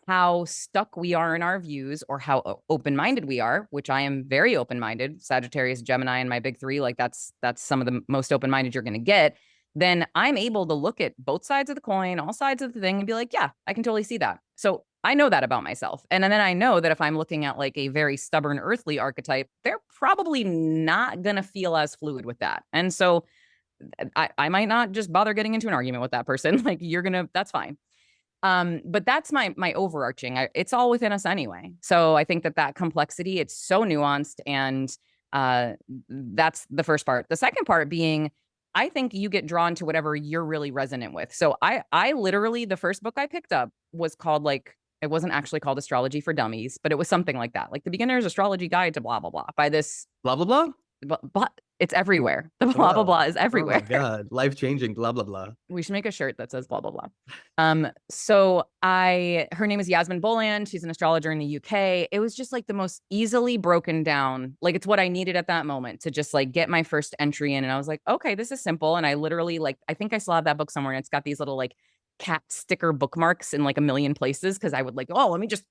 how stuck we are in our views, or how open-minded we are, which I am very open-minded, Sagittarius, Gemini, and my big 3, like that's some of the most open-minded you're going to get, then I'm able to look at both sides of the coin, all sides of the thing, and be like, yeah, I can totally see that. So I know that about myself. And then I know that if I'm looking at like a very stubborn earthly archetype, they're probably not going to feel as fluid with that. And so I might not just bother getting into an argument with that person. Like that's fine. But that's my overarching, it's all within us anyway. So I think that complexity, it's so nuanced. And that's the first part. The second part being, I think you get drawn to whatever you're really resonant with. So I literally, the first book I picked up was called like, it wasn't actually called Astrology for Dummies, but it was something like that. Like the Beginner's Astrology Guide to blah, blah, blah, by this Blah blah blah. but it's everywhere. The blah, blah, blah is everywhere. Oh my God. Life-changing, blah, blah, blah. We should make a shirt that says blah, blah, blah. So her name is Yasmin Boland. She's an astrologer in the UK. It was just like the most easily broken down. Like it's what I needed at that moment to just like get my first entry in. And I was like, okay, this is simple. And I literally I think I still have that book somewhere, and it's got these little like cat sticker bookmarks in like a million places. Cause I would like, oh, let me just,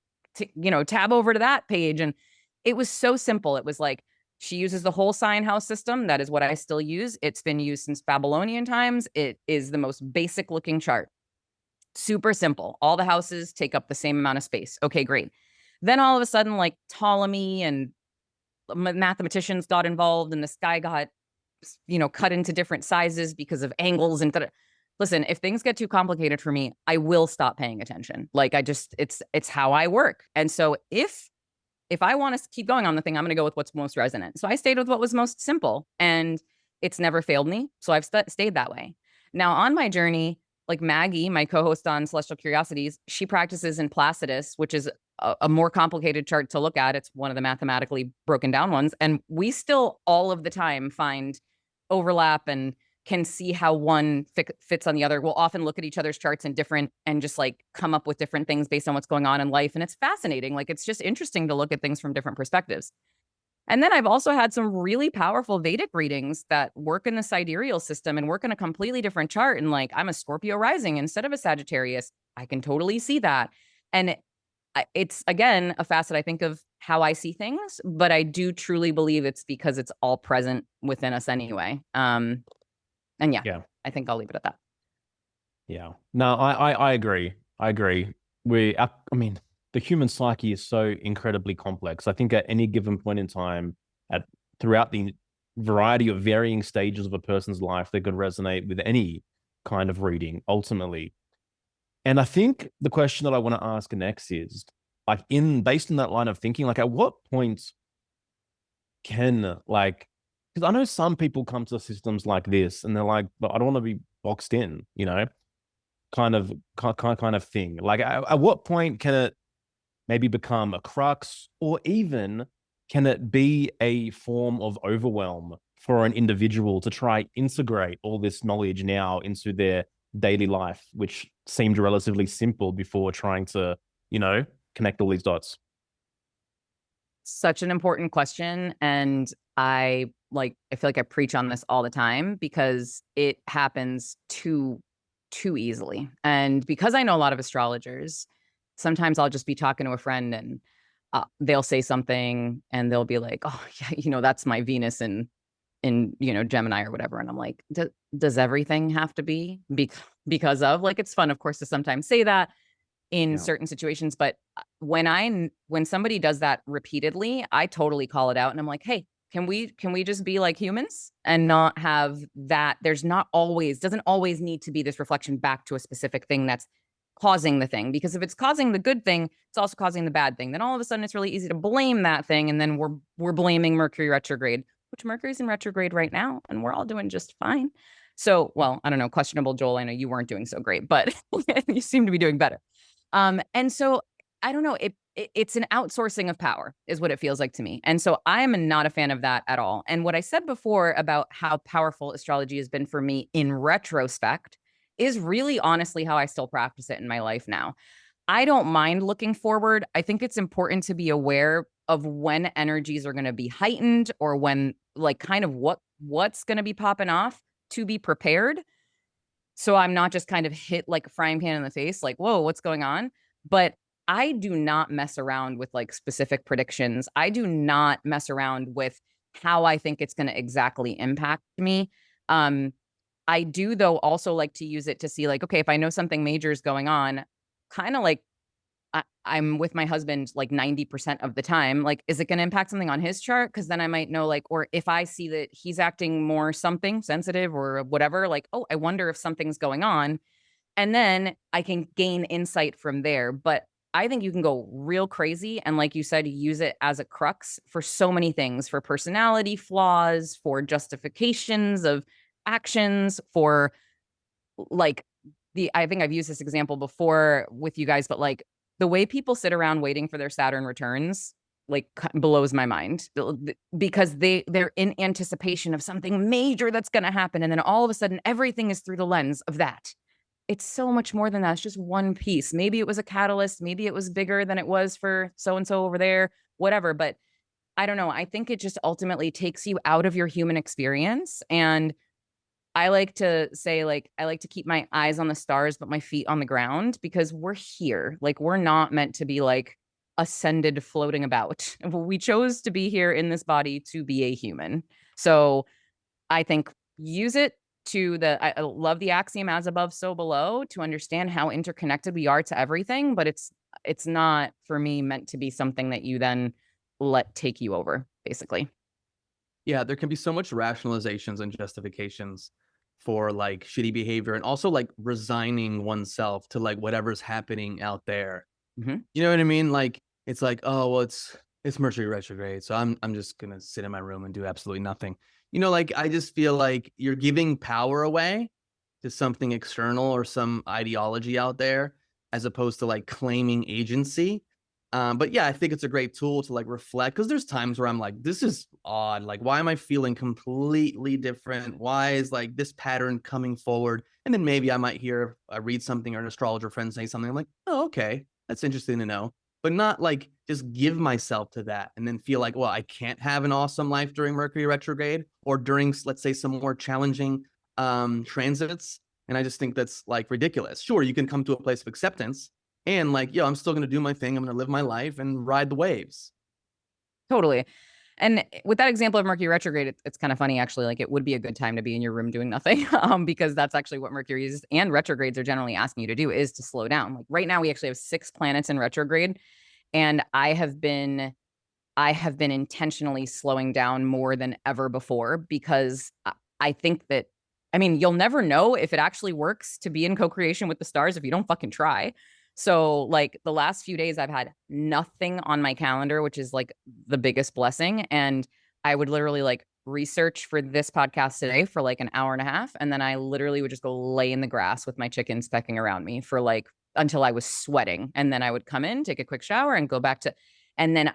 tab over to that page. And it was so simple. It was like, she uses the whole sign house system. That is what I still use. It's been used since Babylonian times. It is the most basic looking chart. Super simple. All the houses take up the same amount of space. Okay, great. Then all of a sudden, like Ptolemy and mathematicians got involved, and the sky got, cut into different sizes because of angles and listen, if things get too complicated for me, I will stop paying attention. Like it's how I work. And so if I want to keep going on the thing, I'm going to go with what's most resonant. So I stayed with what was most simple, and it's never failed me. So I've stayed that way. Now on my journey, like Maggie, my co-host on Celestial Curiosities, she practices in Placidus, which is a more complicated chart to look at. It's one of the mathematically broken down ones. And we still all of the time find overlap and can see how one fits on the other. We'll often look at each other's charts and just like come up with different things based on what's going on in life. And it's fascinating. Like, it's just interesting to look at things from different perspectives. And then I've also had some really powerful Vedic readings that work in the sidereal system and work in a completely different chart. And like, I'm a Scorpio rising instead of a Sagittarius. I can totally see that. And it's, again, a facet, I think, of how I see things, but I do truly believe it's because it's all present within us anyway. And yeah, I think I'll leave it at that. Yeah. No, I agree. I agree. I mean, the human psyche is so incredibly complex. I think at any given point in time, throughout the variety of varying stages of a person's life, they could resonate with any kind of reading, ultimately. And I think the question that I want to ask next is, like, based on that line of thinking, like, at what point can, like, because I know some people come to systems like this and they're like, but I don't want to be boxed in, kind of thing. Like, at what point can it maybe become a crux, or even can it be a form of overwhelm for an individual to try integrate all this knowledge now into their daily life, which seemed relatively simple before trying to, connect all these dots? Such an important question. And I feel like I preach on this all the time because it happens too easily. And because I know a lot of astrologers, sometimes I'll just be talking to a friend and they'll say something and they'll be like, oh yeah, that's my Venus in Gemini or whatever. And I'm like, does everything have to be because of, like, it's fun, of course, to sometimes say that in certain situations. But when somebody does that repeatedly, I totally call it out and I'm like, hey, can we just be like humans and not have that? Doesn't always need to be this reflection back to a specific thing that's causing the thing, because if it's causing the good thing, it's also causing the bad thing. Then all of a sudden it's really easy to blame that thing. And then we're blaming Mercury retrograde, which Mercury's in retrograde right now, and we're all doing just fine. So, well, I don't know, questionable, Joel. I know you weren't doing so great, but you seem to be doing better. And so I don't know, it's an outsourcing of power is what it feels like to me. And so I am not a fan of that at all. And what I said before about how powerful astrology has been for me in retrospect is really honestly how I still practice it in my life now. I don't mind looking forward. I think it's important to be aware of when energies are going to be heightened, or when, like, kind of what's going to be popping off, to be prepared. So I'm not just kind of hit like a frying pan in the face, like, whoa, what's going on? But I do not mess around with like specific predictions. I do not mess around with how I think it's going to exactly impact me. I do, though, also like to use it to see, like, okay, if I know something major is going on, kind of like I'm with my husband like 90% of the time, like, is it going to impact something on his chart? Because then I might know, like, or if I see that he's acting more something sensitive or whatever, like, oh, I wonder if something's going on. And then I can gain insight from there. But I think you can go real crazy. And like you said, use it as a crux for so many things, for personality flaws, for justifications of actions, for like I think I've used this example before with you guys, but like the way people sit around waiting for their Saturn returns, like, blows my mind, because they're in anticipation of something major that's going to happen. And then all of a sudden, everything is through the lens of that. It's so much more than that. It's just one piece. Maybe it was a catalyst. Maybe it was bigger than it was for so-and-so over there, whatever. But I don't know. I think it just ultimately takes you out of your human experience. And I like to say, like, I like to keep my eyes on the stars, but my feet on the ground, because we're here. Like, we're not meant to be like ascended floating about. We chose to be here in this body to be a human. So I think use it I love the axiom as above, so below, to understand how interconnected we are to everything. But it's not, for me, meant to be something that you then let take you over, basically. Yeah, there can be so much rationalizations and justifications for like shitty behavior, and also like resigning oneself to like whatever's happening out there. Mhm. You know what I mean? Like, it's like, oh, well, it's Mercury retrograde, so I'm just gonna sit in my room and do absolutely nothing. Like, I just feel like you're giving power away to something external or some ideology out there, as opposed to like claiming agency. But yeah, I think it's a great tool to like reflect, because there's times where I'm like, this is odd. Like, why am I feeling completely different? Why is like this pattern coming forward? And then maybe I might read something or an astrologer friend say something. I'm like, oh, okay, that's interesting to know. But not like just give myself to that and then feel like, well, I can't have an awesome life during Mercury retrograde or during, let's say, some more challenging transits. And I just think that's like ridiculous. Sure, you can come to a place of acceptance and like, yo, I'm still going to do my thing. I'm going to live my life and ride the waves. Totally. And with that example of Mercury retrograde, it's kind of funny, actually. Like, it would be a good time to be in your room doing nothing, because that's actually what Mercury is, and retrogrades are generally asking you to do, is to slow down. Like right now, we actually have 6 planets in retrograde, and I have been intentionally slowing down more than ever before, because I think that, I mean, you'll never know if it actually works to be in co-creation with the stars if you don't fucking try. So like the last few days, I've had nothing on my calendar, which is like the biggest blessing. And I would literally like research for this podcast today for like an hour and a half. And then I literally would just go lay in the grass with my chickens pecking around me for like until I was sweating. And then I would come in, take a quick shower, and go back to, and then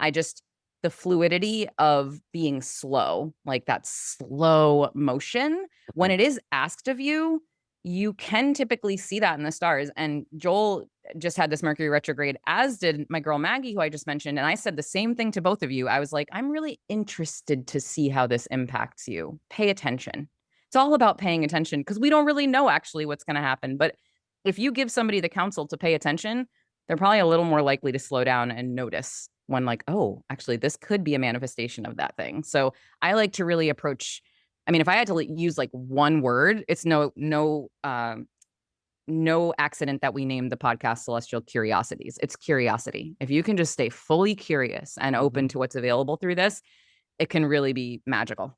the fluidity of being slow, like that slow motion, when it is asked of you, you can typically see that in the stars. And Joel just had this Mercury retrograde, as did my girl Maggie, who I just mentioned. And I said the same thing to both of you. I was like, I'm really interested to see how this impacts you. Pay attention. It's all about paying attention, because we don't really know actually what's going to happen. But if you give somebody the counsel to pay attention, they're probably a little more likely to slow down and notice when like, oh, actually, this could be a manifestation of that thing. So I like to really approach, I mean, if I had to use like one word, it's no accident that we named the podcast Celestial Curiosities. It's curiosity. If you can just stay fully curious and open to what's available through this, it can really be magical.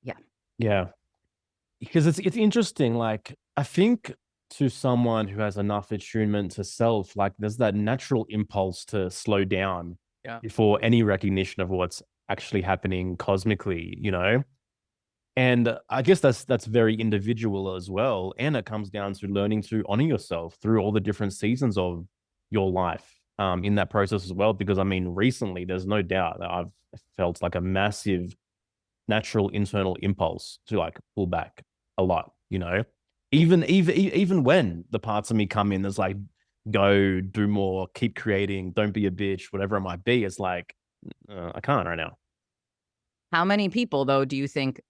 Yeah. Yeah. Because it's interesting. Like, I think to someone who has enough attunement to self, like there's that natural impulse to slow down before any recognition of what's actually happening cosmically, you know? And I guess that's very individual as well. And it comes down to learning to honor yourself through all the different seasons of your life in that process as well. Because I mean, recently, there's no doubt that I've felt like a massive natural internal impulse to like pull back a lot, you know? Even when the parts of me come in, there's like, go do more, keep creating, don't be a bitch, whatever it might be. It's like, I can't right now. How many people, though, do you think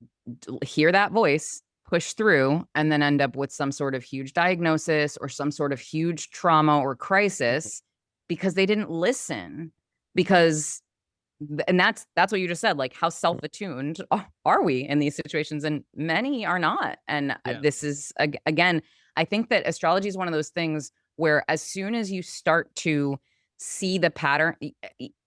hear that voice, push through, and then end up with some sort of huge diagnosis or some sort of huge trauma or crisis because they didn't listen? Because, and that's what you just said, like, how self-attuned are we in these situations? And many are not. And this is, again, I think that astrology is one of those things where as soon as you start to see the pattern,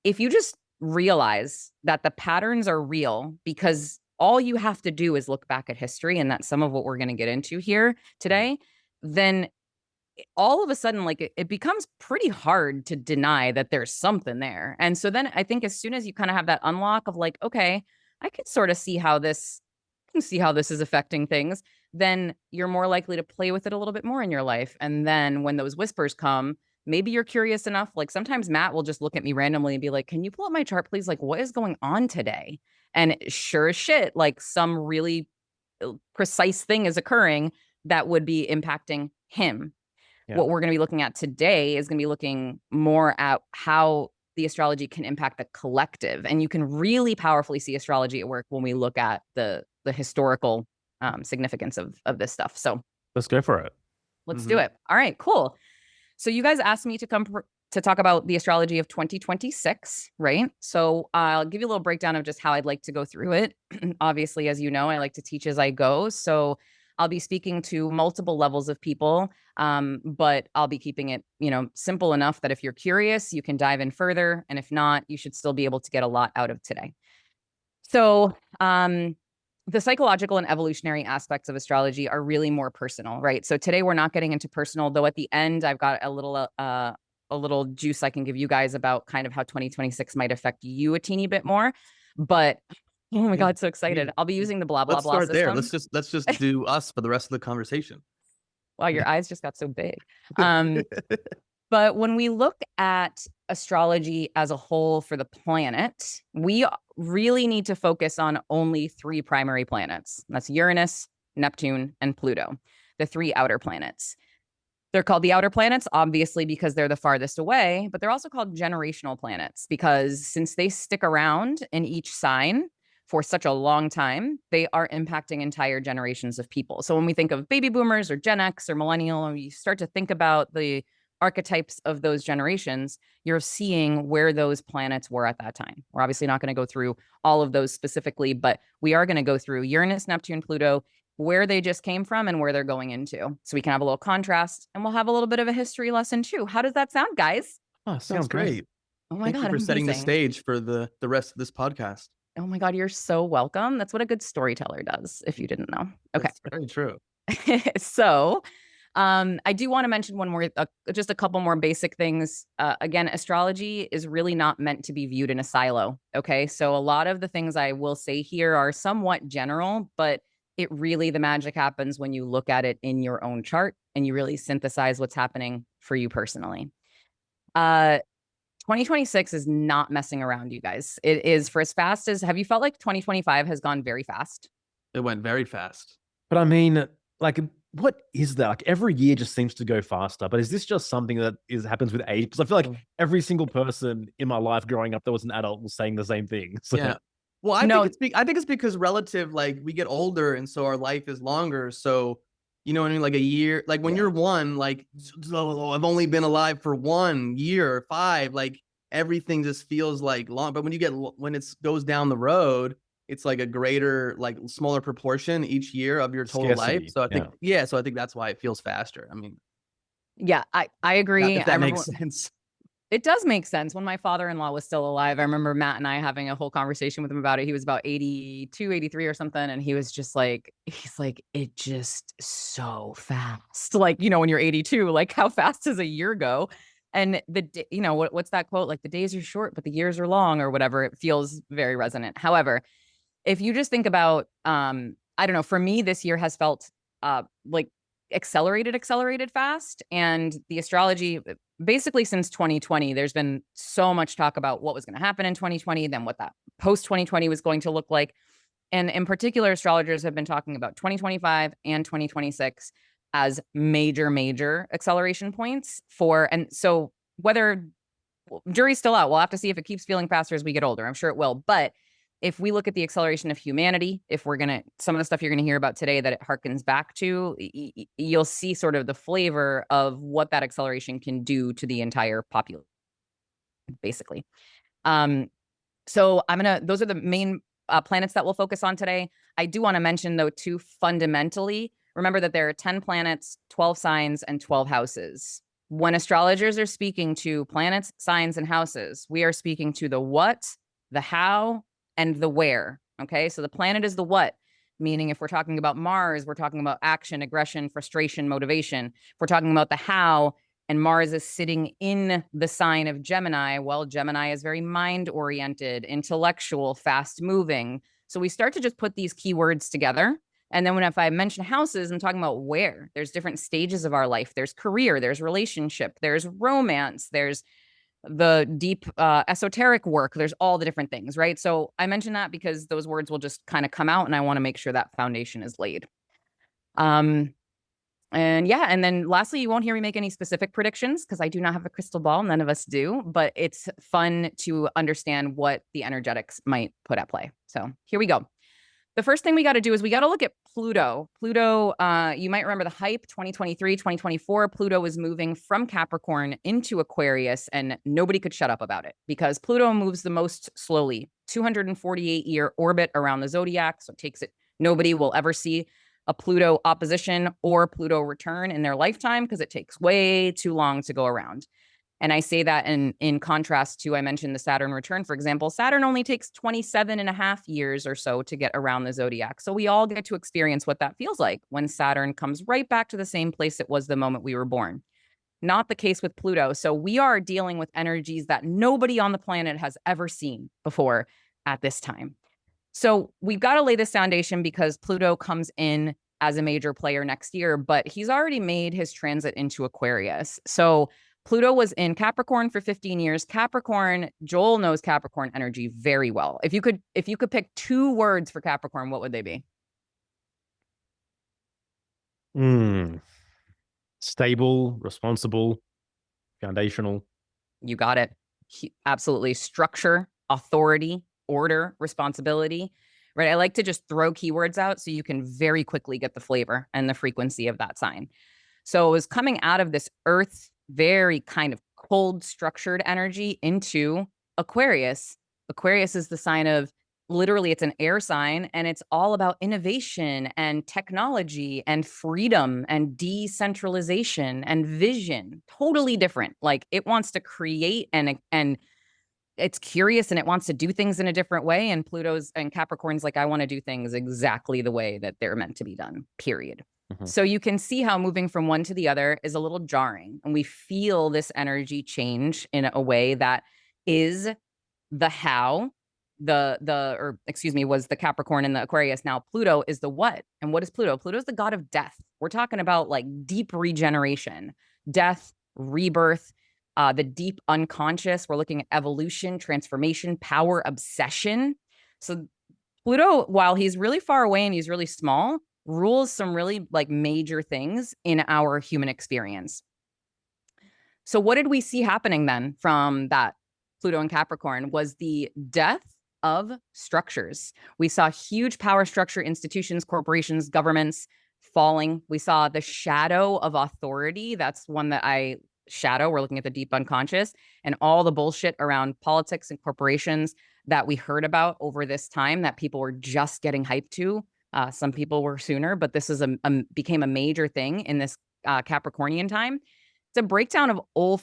if you just realize that the patterns are real, because all you have to do is look back at history, and that's some of what we're going to get into here today, then all of a sudden, like, it becomes pretty hard to deny that there's something there. And so then I think as soon as you kind of have that unlock of like, okay, I can sort of see how this is affecting things, then you're more likely to play with it a little bit more in your life. And then when those whispers come, maybe you're curious enough. Like sometimes Matt will just look at me randomly and be like, can you pull up my chart, please? Like, what is going on today? And sure as shit, like some really precise thing is occurring that would be impacting him. Yeah. What we're going to be looking at today is going to be looking more at how the astrology can impact the collective. And you can really powerfully see astrology at work when we look at the historical significance of this stuff. So let's go for it. Let's do it. All right, cool. So you guys asked me to come to talk about the astrology of 2026, right? So I'll give you a little breakdown of just how I'd like to go through it. Obviously, as you know, I like to teach as I go. So I'll be speaking to multiple levels of people, but I'll be keeping it, simple enough that if you're curious, you can dive in further. And if not, you should still be able to get a lot out of today. So the psychological and evolutionary aspects of astrology are really more personal, right? So today we're not getting into personal, though at the end, I've got a little juice I can give you guys about kind of how 2026 might affect you a teeny bit more. But Oh my Yeah. God, so excited. I'll be using the blah, blah, Let's blah start there. system. Let's just do us for the rest of the conversation. Wow, your eyes just got so big. But when we look at astrology as a whole for the planet, we really need to focus on only 3 primary planets. That's Uranus, Neptune, and Pluto, the 3 outer planets. They're called the outer planets, obviously, because they're the farthest away, but they're also called generational planets because since they stick around in each sign for such a long time, they are impacting entire generations of people. So when we think of baby boomers or Gen X or millennial, and you start to think about the archetypes of those generations, you're seeing where those planets were at that time. We're obviously not going to go through all of those specifically, but we are going to go through Uranus, Neptune, Pluto, where they just came from and where they're going into. So we can have a little contrast and we'll have a little bit of a history lesson too. How does that sound, guys? Oh, Sounds great. Oh my Thank God, you for setting the amazing. stage for the rest of this podcast. Oh my God, you're so welcome. That's what a good storyteller does, if you didn't know. Okay. That's very true. So I do want to mention one more, just a couple more basic things. Again, astrology is really not meant to be viewed in a silo. Okay. So a lot of the things I will say here are somewhat general, but it really, the magic happens when you look at it in your own chart and you really synthesize what's happening for you personally. 2026 is not messing around, you guys. It is for as fast as, have you felt like 2025 has gone very fast? It went very fast. But I mean, like, what is that? Like, every year just seems to go faster. But is this just something that happens with age? Because I feel like every single person in my life growing up that was an adult was saying the same thing. So. Yeah. Well, I think it's because relative, like we get older and so our life is longer. So, you know what I mean? Like a year, like when you're 1, like, so I've only been alive for 1 year or 5, like everything just feels like long. But when it goes down the road, it's like a greater, like smaller proportion each year of your total life. Scarcity, So I think, so I think that's why it feels faster. I mean, Yeah, I agree. if that makes sense. It does make sense. When my father-in-law was still alive, I remember Matt and I having a whole conversation with him about it. He was about 82, 83 or something. And he was just like, it just so fast. Like, you know, when you're 82, like how fast does a year go? And what's that quote? Like the days are short, but the years are long or whatever. It feels very resonant. However, if you just think about, I don't know, for me, this year has felt like accelerated fast. And the astrology, basically since 2020, there's been so much talk about what was going to happen in 2020, then what that post 2020 was going to look like. And in particular, astrologers have been talking about 2025 and 2026 as major acceleration points and so whether jury's still out, we'll have to see if it keeps feeling faster as we get older. I'm sure it will. But if we look at the acceleration of humanity, some of the stuff you're going to hear about today that it harkens back to, you'll see sort of the flavor of what that acceleration can do to the entire population, basically. So those are the main planets that we'll focus on today. I do want to mention though, too, fundamentally, remember that there are 10 planets, 12 signs, and 12 houses. When astrologers are speaking to planets, signs, and houses, we are speaking to the what, the how, and the where. Okay, so the planet is the what, meaning if we're talking about Mars, we're talking about action, aggression, frustration, motivation. If we're talking about the how, and Mars is sitting in the sign of Gemini, well, Gemini is very mind-oriented, intellectual, fast-moving. So we start to just put these keywords together. And then if I mention houses, I'm talking about where. There's different stages of our life. There's career, there's relationship, there's romance, there's the deep esoteric work. There's all the different things, right? So I mentioned that because those words will just kind of come out and I want to make sure that foundation is laid. And then lastly, you won't hear me make any specific predictions because I do not have a crystal ball. None of us do, but it's fun to understand what the energetics might put at play. So here we go. The first thing we got to do is we got to look at Pluto. Pluto, you might remember the hype, 2023, 2024. Pluto was moving from Capricorn into Aquarius, and nobody could shut up about it because Pluto moves the most slowly, 248-year orbit around the zodiac. So it takes it. Nobody will ever see a Pluto opposition or Pluto return in their lifetime because it takes way too long to go around. And I say that in contrast to, I mentioned the Saturn return, for example. Saturn only takes 27.5 years or so to get around the zodiac. So we all get to experience what that feels like when Saturn comes right back to the same place it was the moment we were born. Not the case with Pluto. So we are dealing with energies that nobody on the planet has ever seen before at this time. So we've got to lay this foundation because Pluto comes in as a major player next year, but he's already made his transit into Aquarius. So Pluto was in Capricorn for 15 years. Capricorn, Joel knows Capricorn energy very well. If you could pick 2 words for Capricorn, what would they be? Stable, responsible, foundational. You got it. Absolutely. Structure, authority, order, responsibility, right? I like to just throw keywords out so you can very quickly get the flavor and the frequency of that sign. So it was coming out of this earth, very kind of cold, structured energy into Aquarius. Aquarius is the sign of, literally, it's an air sign, and it's all about innovation and technology and freedom and decentralization and vision. Totally different. Like, it wants to create and it's curious and it wants to do things in a different way. And Pluto's and Capricorn's like, I want to do things exactly the way that they're meant to be done, period. So you can see how moving from one to the other is a little jarring, and we feel this energy change in a way that is the how, was the Capricorn and the Aquarius. Now Pluto is the what. And what is Pluto? Pluto is the god of death. We're talking about like deep regeneration, death, rebirth, the deep unconscious. We're looking at evolution, transformation, power, obsession. So Pluto, while he's really far away and he's really small, rules some really like major things in our human experience. So what did we see happening then from that Pluto and Capricorn? Was the death of structures. We saw huge power structure institutions, corporations, governments falling. We saw the shadow of authority. That's one that I shadow. We're looking at the deep unconscious and all the bullshit around politics and corporations that we heard about over this time that people were just getting hyped to. Some people were sooner, but this is became a major thing in this Capricornian time. It's a breakdown of old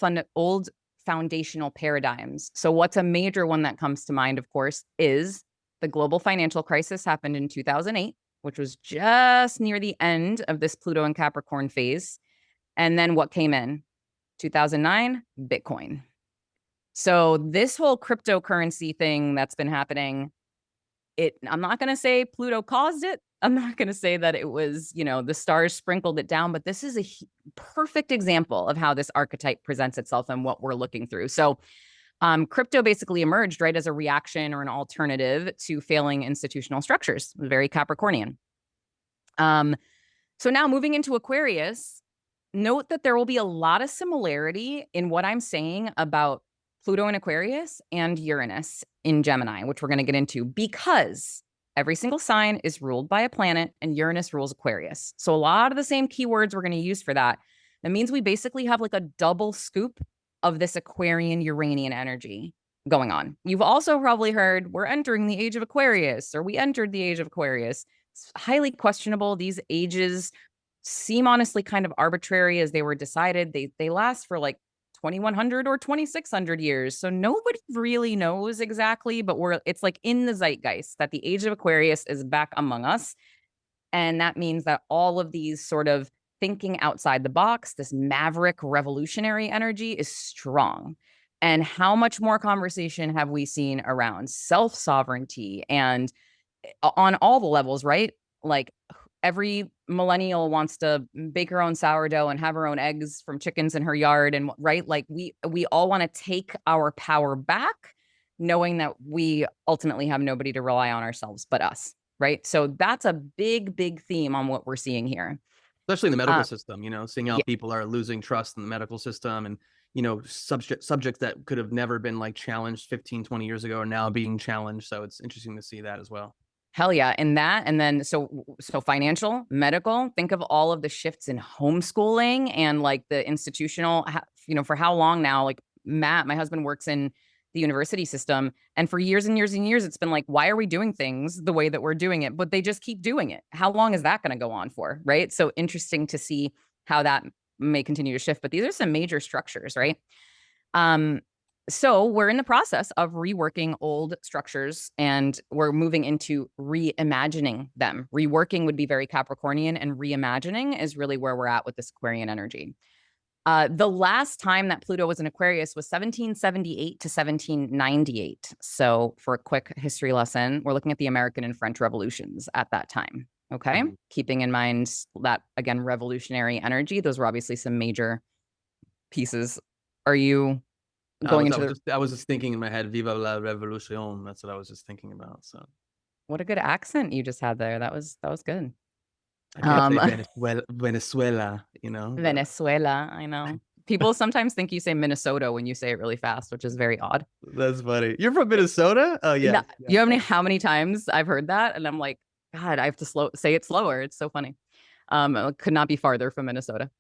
foundational paradigms. So what's a major one that comes to mind, of course, is the global financial crisis happened in 2008, which was just near the end of this Pluto and Capricorn phase. And then what came in? 2009, Bitcoin. So this whole cryptocurrency thing that's been happening, I'm not going to say Pluto caused it. I'm not going to say that it was, the stars sprinkled it down, but this is a perfect example of how this archetype presents itself and what we're looking through. So crypto basically emerged, right, as a reaction or an alternative to failing institutional structures, very Capricornian. So now moving into Aquarius, note that there will be a lot of similarity in what I'm saying about Pluto in Aquarius and Uranus in Gemini, which we're going to get into, because every single sign is ruled by a planet and Uranus rules Aquarius. So a lot of the same keywords we're going to use for that. That means we basically have like a double scoop of this Aquarian Uranian energy going on. You've also probably heard we're entering the age of Aquarius, or we entered the age of Aquarius. It's highly questionable. These ages seem honestly kind of arbitrary as they were decided. They last for like 2100 or 2600 years. So nobody really knows exactly, but it's like in the zeitgeist that the age of Aquarius is back among us. And that means that all of these sort of thinking outside the box, this maverick revolutionary energy is strong. And how much more conversation have we seen around self-sovereignty and on all the levels, right? Like every millennial wants to bake her own sourdough and have her own eggs from chickens in her yard. And right, like we all want to take our power back, knowing that we ultimately have nobody to rely on ourselves but us, right? So that's a big, big theme on what we're seeing here. Especially in the medical system, seeing how yeah. people are losing trust in the medical system, and, subjects that could have never been like challenged 15, 20 years ago are now being challenged. So it's interesting to see that as well. Hell yeah. And that, and then so financial, medical, think of all of the shifts in homeschooling and like the institutional, for how long now, like Matt, my husband, works in the university system. And for years and years and years, it's been like, why are we doing things the way that we're doing it? But they just keep doing it. How long is that going to go on for? Right. So interesting to see how that may continue to shift. But these are some major structures, right? So we're in the process of reworking old structures, and we're moving into reimagining them. Reworking would be very Capricornian, and reimagining is really where we're at with this Aquarian energy. The last time that Pluto was in Aquarius was 1778 to 1798. So for a quick history lesson, we're looking at the American and French revolutions at that time. Okay. Keeping in mind that, again, revolutionary energy, those were obviously some major pieces. Are you going into I was just thinking in my head, Viva la Revolution. That's what I was just thinking about. So what a good accent you just had there. That was good. I can't say Venezuela, you know. Venezuela, I know. People sometimes think you say Minnesota when you say it really fast, which is very odd. That's funny. You're from Minnesota? Oh yeah. You have how many times I've heard that, and I'm like, God, I have to say it slower. It's so funny. It could not be farther from Minnesota.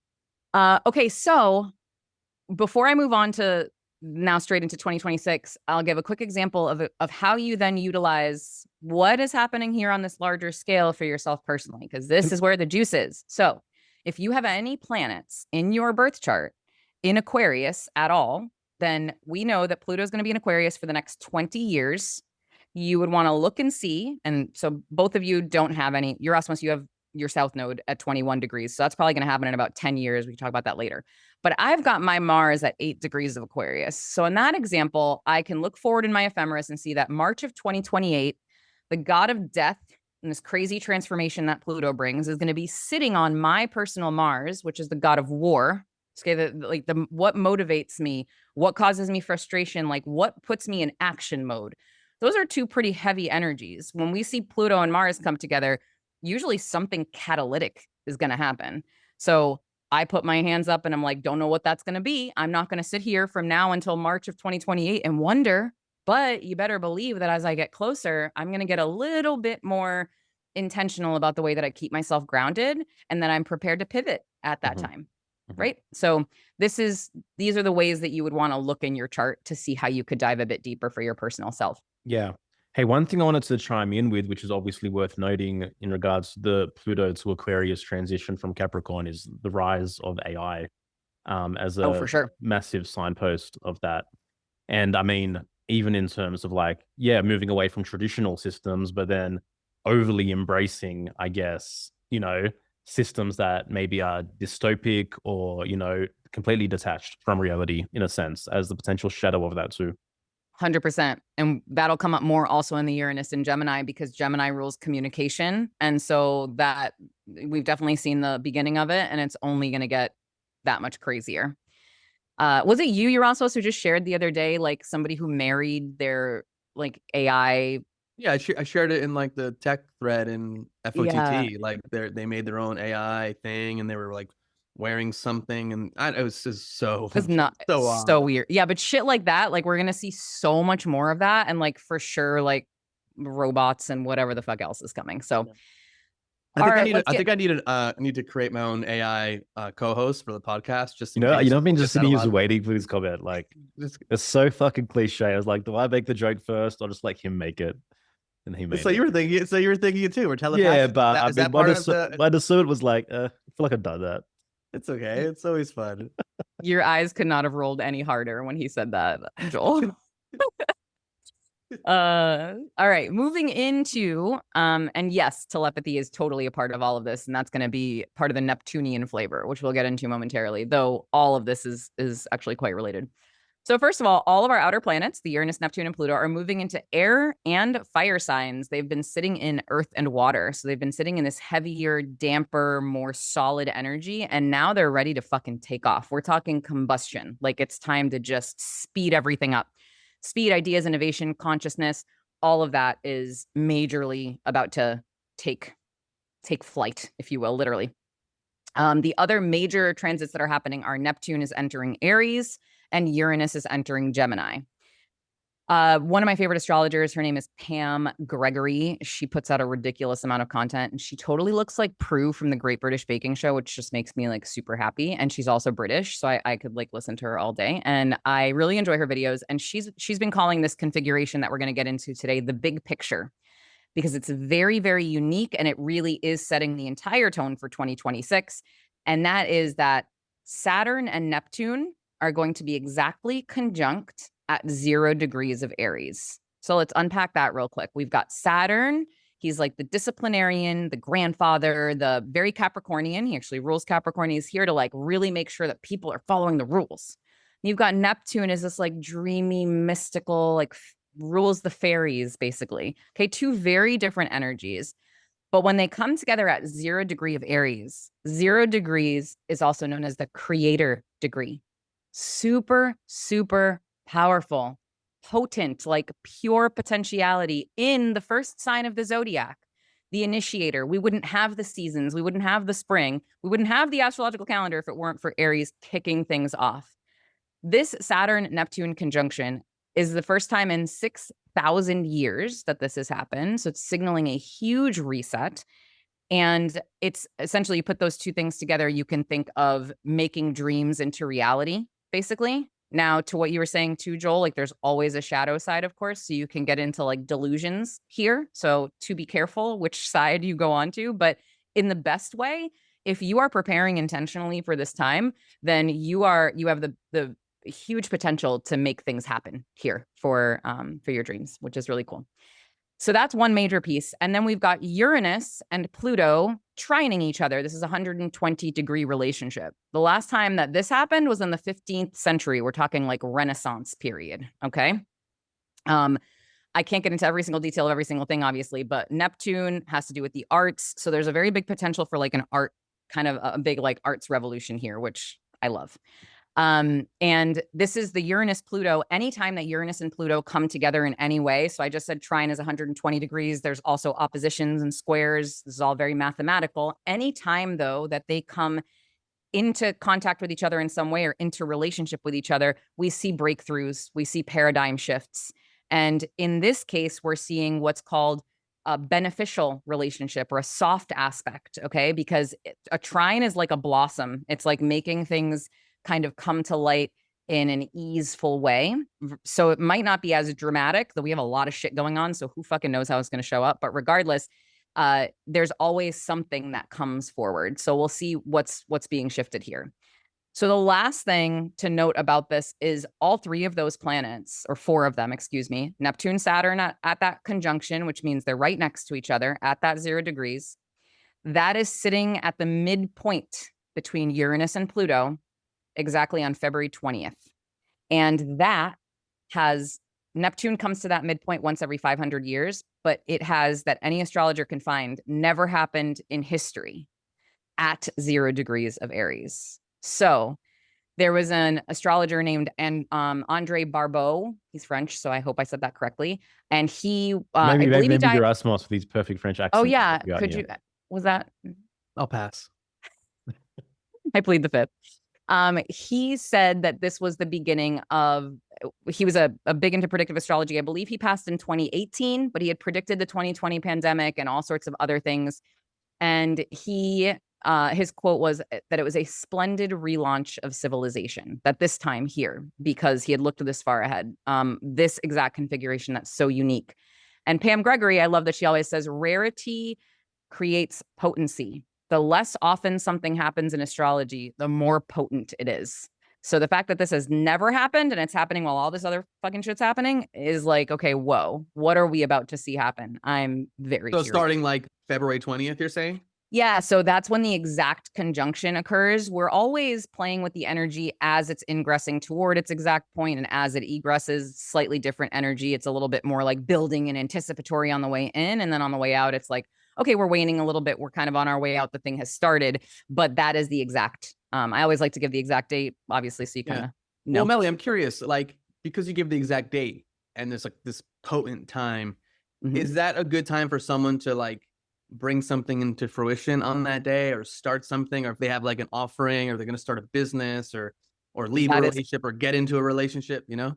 Okay, so before I move on to now straight into 2026, I'll give a quick example of how you then utilize what is happening here on this larger scale for yourself personally, because this is where the juice is. So if you have any planets in your birth chart in Aquarius at all, then we know that Pluto is going to be in Aquarius for the next 20 years. You would want to look and see. And so both of you don't have any. Yerasimos, you have your south node at 21 degrees. So that's probably going to happen in about 10 years. We can talk about that later. But I've got my Mars at 8 degrees of Aquarius. So in that example, I can look forward in my ephemeris and see that March of 2028, the god of death and this crazy transformation that Pluto brings is going to be sitting on my personal Mars, which is the god of war. Okay, what motivates me, what causes me frustration, like what puts me in action mode. Those are two pretty heavy energies. When we see Pluto and Mars come together, usually something catalytic is going to happen. So I put my hands up and I'm like, don't know what that's going to be. I'm not going to sit here from now until March of 2028 and wonder, but you better believe that as I get closer, I'm going to get a little bit more intentional about the way that I keep myself grounded and that I'm prepared to pivot at that time. Right. So these are the ways that you would want to look in your chart to see how you could dive a bit deeper for your personal self. Yeah. Hey, one thing I wanted to chime in with, which is obviously worth noting in regards to the Pluto to Aquarius transition from Capricorn, is the rise of AI as a for sure. massive signpost of that. And I mean, even in terms of like, yeah, moving away from traditional systems, but then overly embracing, I guess, systems that maybe are dystopic or, completely detached from reality in a sense, as the potential shadow of that too. 100%. And that'll come up more also in the Uranus and Gemini, because Gemini rules communication. And so that we've definitely seen the beginning of it, and it's only going to get that much crazier. Was it you, Yerasimos, who just shared the other day, like somebody who married their like AI? Yeah, I shared it in like the tech thread in FOTT. Yeah. Like they made their own AI thing, and they were like wearing something, and it was just so weird. Yeah, but shit like that, like we're gonna see so much more of that, and like for sure, like robots and whatever the fuck else is coming. So. Yeah. I need to create my own AI co-host for the podcast. Just I've been just sitting here waiting for this comment. Like, it's so fucking cliche. I was like, do I make the joke first, or just let him make it? And he made it. You were thinking it too. We're telepathing. Yeah, but my discernment was like, I feel like I've done that. It's okay. It's always fun. Your eyes could not have rolled any harder when he said that, Joel. All right, moving into and yes, telepathy is totally a part of all of this, and that's going to be part of the Neptunian flavor, which we'll get into momentarily, though all of this is actually quite related. So first of all of our outer planets, the Uranus, Neptune, and Pluto, are moving into air and fire signs. They've been sitting in earth and water. So they've been sitting in this heavier, damper, more solid energy. And now they're ready to fucking take off. We're talking combustion. Like it's time to just speed everything up. Speed, ideas, innovation, consciousness, all of that is majorly about to take flight, if you will, literally. The other major transits that are happening are Neptune is entering Aries and Uranus is entering Gemini. One of my favorite astrologers, her name is Pam Gregory. She puts out a ridiculous amount of content, and she totally looks like Prue from the Great British Baking Show, which just makes me like super happy. And she's also British, so I could like listen to her all day. And I really enjoy her videos. And she's been calling this configuration that we're going to get into today the big picture, because it's very, very unique, and it really is setting the entire tone for 2026. And that is that Saturn and Neptune are going to be exactly conjunct at 0 degrees of Aries. So let's unpack that real quick. We've got Saturn He's like the disciplinarian, the grandfather, the very Capricornian. He actually rules Capricorn. He's here to like really make sure that people are following the rules. You've got Neptune as this like dreamy, mystical, like rules the fairies, basically. Okay, two very different energies. But when they come together at 0 degree of Aries, 0 degrees is also known as the creator degree. Super, super powerful, potent, like pure potentiality in the first sign of the zodiac, the initiator. We wouldn't have the seasons. We wouldn't have the spring. We wouldn't have the astrological calendar if it weren't for Aries kicking things off. This Saturn-Neptune conjunction is the first time in 6,000 years that this has happened. So it's signaling a huge reset. And it's essentially, you put those two things together, you can think of making dreams into reality, basically. Now, to what you were saying too, Joel, like there's always a shadow side, of course. So you can get into like delusions here. So to be careful which side you go on to, but in the best way, if you are preparing intentionally for this time, then you have the huge potential to make things happen here for your dreams, which is really cool. So that's one major piece. And then we've got Uranus and Pluto trining each other. This is a 120-degree relationship. The last time that this happened was in the 15th century. We're talking like Renaissance period, okay? I can't get into every single detail of every single thing, obviously, but Neptune has to do with the arts. So there's a very big potential for like an art, kind of a big like arts revolution here, which I love. And this is the Uranus Pluto. Anytime that Uranus and Pluto come together in any way. So I just said trine is 120 degrees. There's also oppositions and squares. This is all very mathematical. Anytime though, that they come into contact with each other in some way or into relationship with each other, we see breakthroughs, we see paradigm shifts. And in this case, we're seeing what's called a beneficial relationship or a soft aspect. Okay. Because a trine is like a blossom. It's like making things kind of come to light in an easeful way. So it might not be as dramatic, though we have a lot of shit going on. So who fucking knows how it's going to show up. But regardless, there's always something that comes forward. So we'll see what's being shifted here. So the last thing to note about this is all three of those planets, or four of them, excuse me, Neptune, Saturn at that conjunction, which means they're right next to each other at that 0 degrees. That is sitting at the midpoint between Uranus and Pluto, exactly on February 20th. And that has, Neptune comes to that midpoint once every 500 years, but it has, that any astrologer can find, never happened in history at 0 degrees of Aries. So there was an astrologer named Andre Barbeau. He's French, so I hope I said that correctly. And he, I believe he died. Yerasimos with these perfect French accents. Oh yeah, could you? Was that? I'll pass. I plead the fifth. He said that this was the beginning of, he was a big into predictive astrology. I believe he passed in 2018, but he had predicted the 2020 pandemic and all sorts of other things. And he, his quote was that it was a splendid relaunch of civilization, that this time here, because he had looked this far ahead, this exact configuration that's so unique. And Pam Gregory, I love that she always says, rarity creates potency. The less often something happens in astrology, the more potent it is. So the fact that this has never happened and it's happening while all this other fucking shit's happening is like, okay, whoa, what are we about to see happen? I'm very curious. Starting like February 20th, you're saying? Yeah, so that's when the exact conjunction occurs. We're always playing with the energy as it's ingressing toward its exact point, and as it egresses, slightly different energy. It's a little bit more like building and anticipatory on the way in, and then on the way out, it's like, okay, we're waning a little bit. We're kind of on our way out. The thing has started, but that is the exact. I always like to give the exact date, obviously, so you kind of know. Well, Meli, I'm curious, like, because you give the exact date and there's like this potent time, is that a good time for someone to like bring something into fruition on that day, or start something, or if they have like an offering, or they're going to start a business, or leave a relationship, or get into a relationship, you know?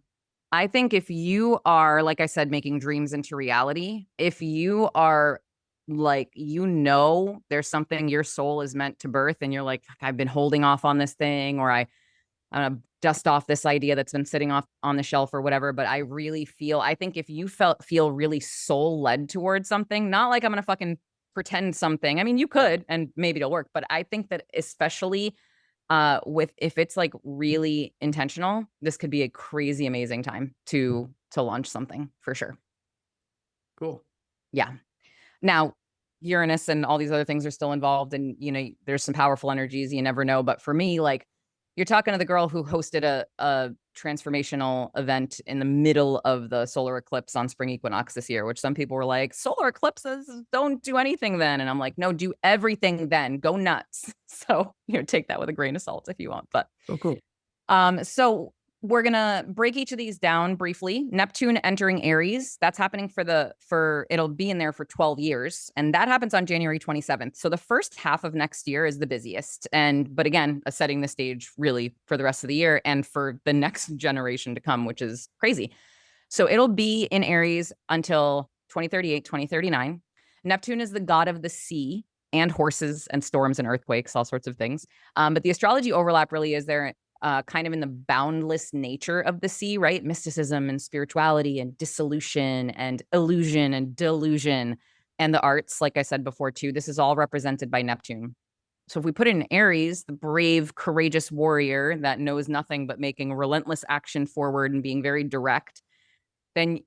I think if you are, like I said, making dreams into reality, if you are like, you know, there's something your soul is meant to birth, and you're like, I've been holding off on this thing, or I dust off this idea that's been sitting off on the shelf or whatever. But I really feel, I think if you feel really soul led towards something, not like I'm going to fucking pretend something. I mean, you could, and maybe it'll work, but I think that especially if it's like really intentional, this could be a crazy amazing time to launch something for sure. Cool. Yeah. Now, Uranus and all these other things are still involved, and there's some powerful energies. You never know. But for me, like, you're talking to the girl who hosted a transformational event in the middle of the solar eclipse on spring equinox this year, which some people were like, solar eclipses don't do anything then. And I'm like, no, do everything then. Go nuts. So, take that with a grain of salt if you want. But Oh, cool. so we're gonna break each of these down briefly. Neptune entering Aries, that's happening it'll be in there for 12 years, and that happens on January 27th. So the first half of next year is the busiest, but again, setting the stage really for the rest of the year and for the next generation to come, which is crazy. So it'll be in Aries until 2038, 2039. Neptune is the god of the sea and horses and storms and earthquakes, all sorts of things. But the astrology overlap really is there kind of in the boundless nature of the sea, right? Mysticism and spirituality and dissolution and illusion and delusion and the arts, like I said before, too. This is all represented by Neptune. So if we put in Aries, the brave, courageous warrior that knows nothing but making relentless action forward and being very direct, then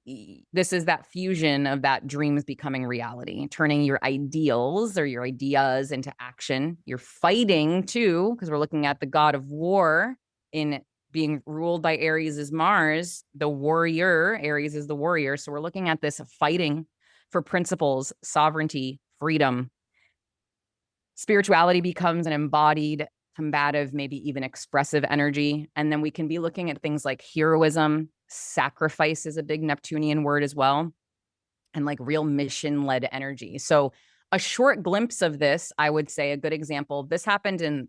this is that fusion of that dreams becoming reality, turning your ideals or your ideas into action. You're fighting too, because we're looking at the god of war in being ruled by Aries is Mars, the warrior. Aries is the warrior. So we're looking at this fighting for principles, sovereignty, freedom. Spirituality becomes an embodied, combative, maybe even expressive energy. And then we can be looking at things like heroism. Sacrifice is a big Neptunian word as well, and like real mission-led energy. So a short glimpse of this, I would say a good example, this happened in,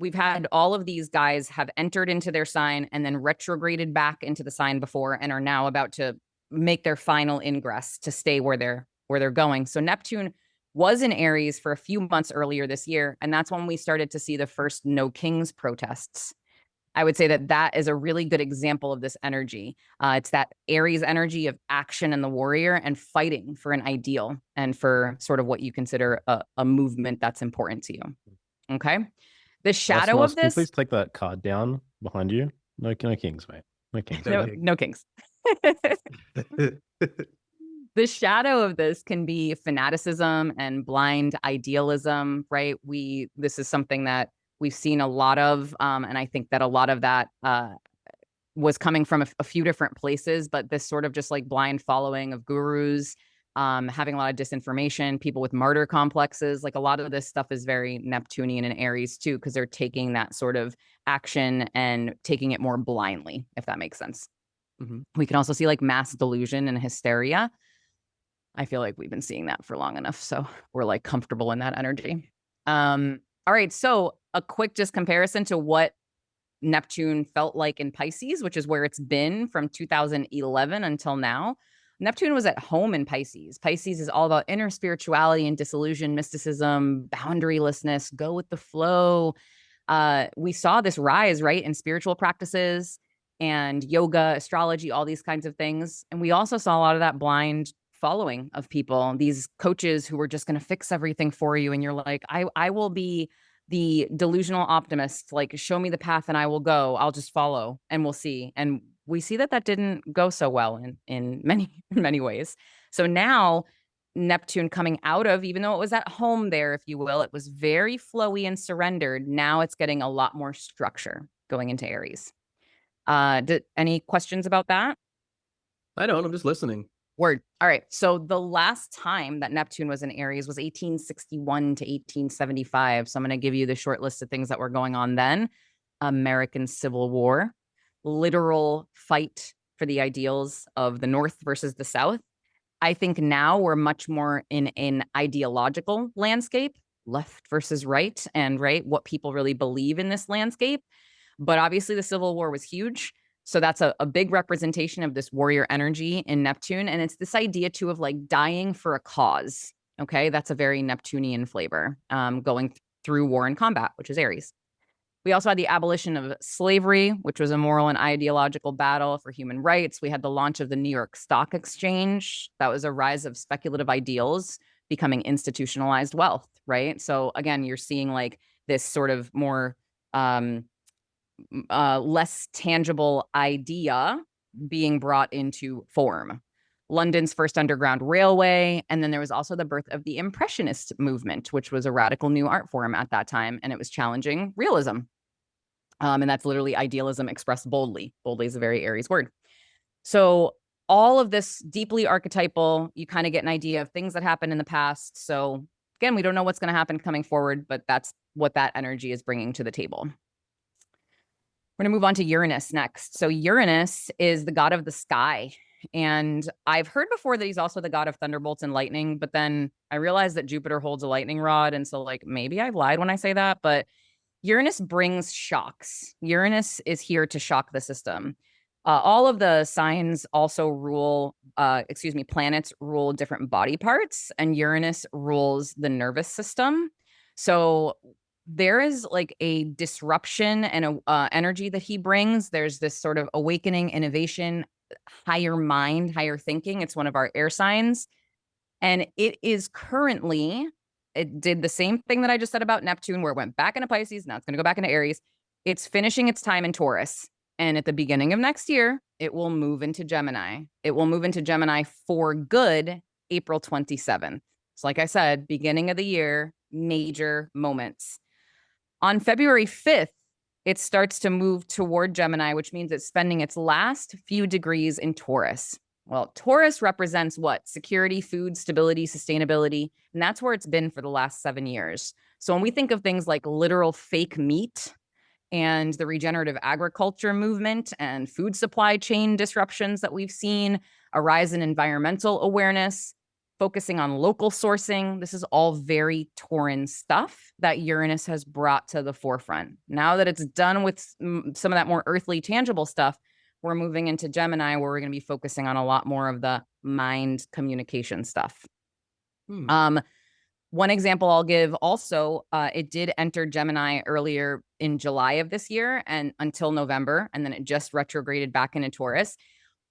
we've had all of these guys have entered into their sign and then retrograded back into the sign before and are now about to make their final ingress to stay where they're going. So Neptune was in Aries for a few months earlier this year, and that's when we started to see the first No Kings protests. I would say that is a really good example of this energy. It's that Aries energy of action and the warrior and fighting for an ideal and for sort of what you consider a movement that's important to you. Okay. The shadow of Can you this. please take that card down behind you? No kings, mate. No kings. No kings. The shadow of this can be fanaticism and blind idealism, right? This is something that we've seen a lot of, and I think that a lot of that was coming from a few different places, but this sort of just like blind following of gurus, having a lot of disinformation, people with martyr complexes, like a lot of this stuff is very Neptunian and Aries too, because they're taking that sort of action and taking it more blindly, if that makes sense. Mm-hmm. We can also see like mass delusion and hysteria. I feel like we've been seeing that for long enough, so we're like comfortable in that energy. All right, so a quick just comparison to what Neptune felt like in Pisces, which is where it's been from 2011 until now. Neptune was at home in Pisces. Pisces is all about inner spirituality and disillusion, mysticism, boundarylessness, go with the flow. We saw this rise, right, in spiritual practices and yoga, astrology, all these kinds of things. And we also saw a lot of that blind following of people, these coaches who were just going to fix everything for you. And you're like, I will be the delusional optimist, like show me the path and I will go, I'll just follow and we'll see. And we see that didn't go so well in many ways. So now Neptune coming out of, even though it was at home there, if you will, it was very flowy and surrendered. Now it's getting a lot more structure going into Aries. Any questions about that? I don't, I'm just listening. Word. All right. So the last time that Neptune was in Aries was 1861 to 1875. So I'm going to give you the short list of things that were going on then. American Civil War, literal fight for the ideals of the North versus the South. I think now we're much more in an ideological landscape, left versus right, and right, what people really believe in this landscape. But obviously the Civil War was huge. So that's a big representation of this warrior energy in Neptune. And it's this idea too of like dying for a cause. Okay. That's a very Neptunian flavor, going through war and combat, which is Aries. We also had the abolition of slavery, which was a moral and ideological battle for human rights. We had the launch of the New York Stock Exchange. That was a rise of speculative ideals becoming institutionalized wealth, right? So again, you're seeing like this sort of more less tangible idea being brought into form. London's first underground railway. And then there was also the birth of the Impressionist movement, which was a radical new art form at that time. And it was challenging realism. And that's literally idealism expressed boldly. Boldly is a very Aries word. So all of this deeply archetypal, you kind of get an idea of things that happened in the past. So again, we don't know what's going to happen coming forward, but that's what that energy is bringing to the table. We're going to move on to Uranus next. So Uranus is the god of the sky. And I've heard before that he's also the god of thunderbolts and lightning, but then I realized that Jupiter holds a lightning rod. And so like, maybe I've lied when I say that, but Uranus brings shocks. Uranus is here to shock the system. All of the signs also rule, planets rule different body parts, and Uranus rules the nervous system. So there is like a disruption and a energy that he brings. There's this sort of awakening, innovation, higher mind, higher thinking. It's one of our air signs. And it is currently, it did the same thing that I just said about Neptune, where it went back into Pisces. Now it's going to go back into Aries. It's finishing its time in Taurus. And at the beginning of next year, it will move into Gemini. It will move into Gemini for good April 27th. So like I said, beginning of the year, major moments. On February 5th, it starts to move toward Gemini, which means it's spending its last few degrees in Taurus. Well, Taurus represents what? Security, food, stability, sustainability. And that's where it's been for the last 7 years. So when we think of things like literal fake meat and the regenerative agriculture movement and food supply chain disruptions that we've seen, a rise in environmental awareness, focusing on local sourcing, this is all very Tauran stuff that Uranus has brought to the forefront. Now that it's done with some of that more earthly, tangible stuff, we're moving into Gemini, where we're going to be focusing on a lot more of the mind communication stuff. One example I'll give also, it did enter Gemini earlier in July of this year and until November, and then it just retrograded back into Taurus.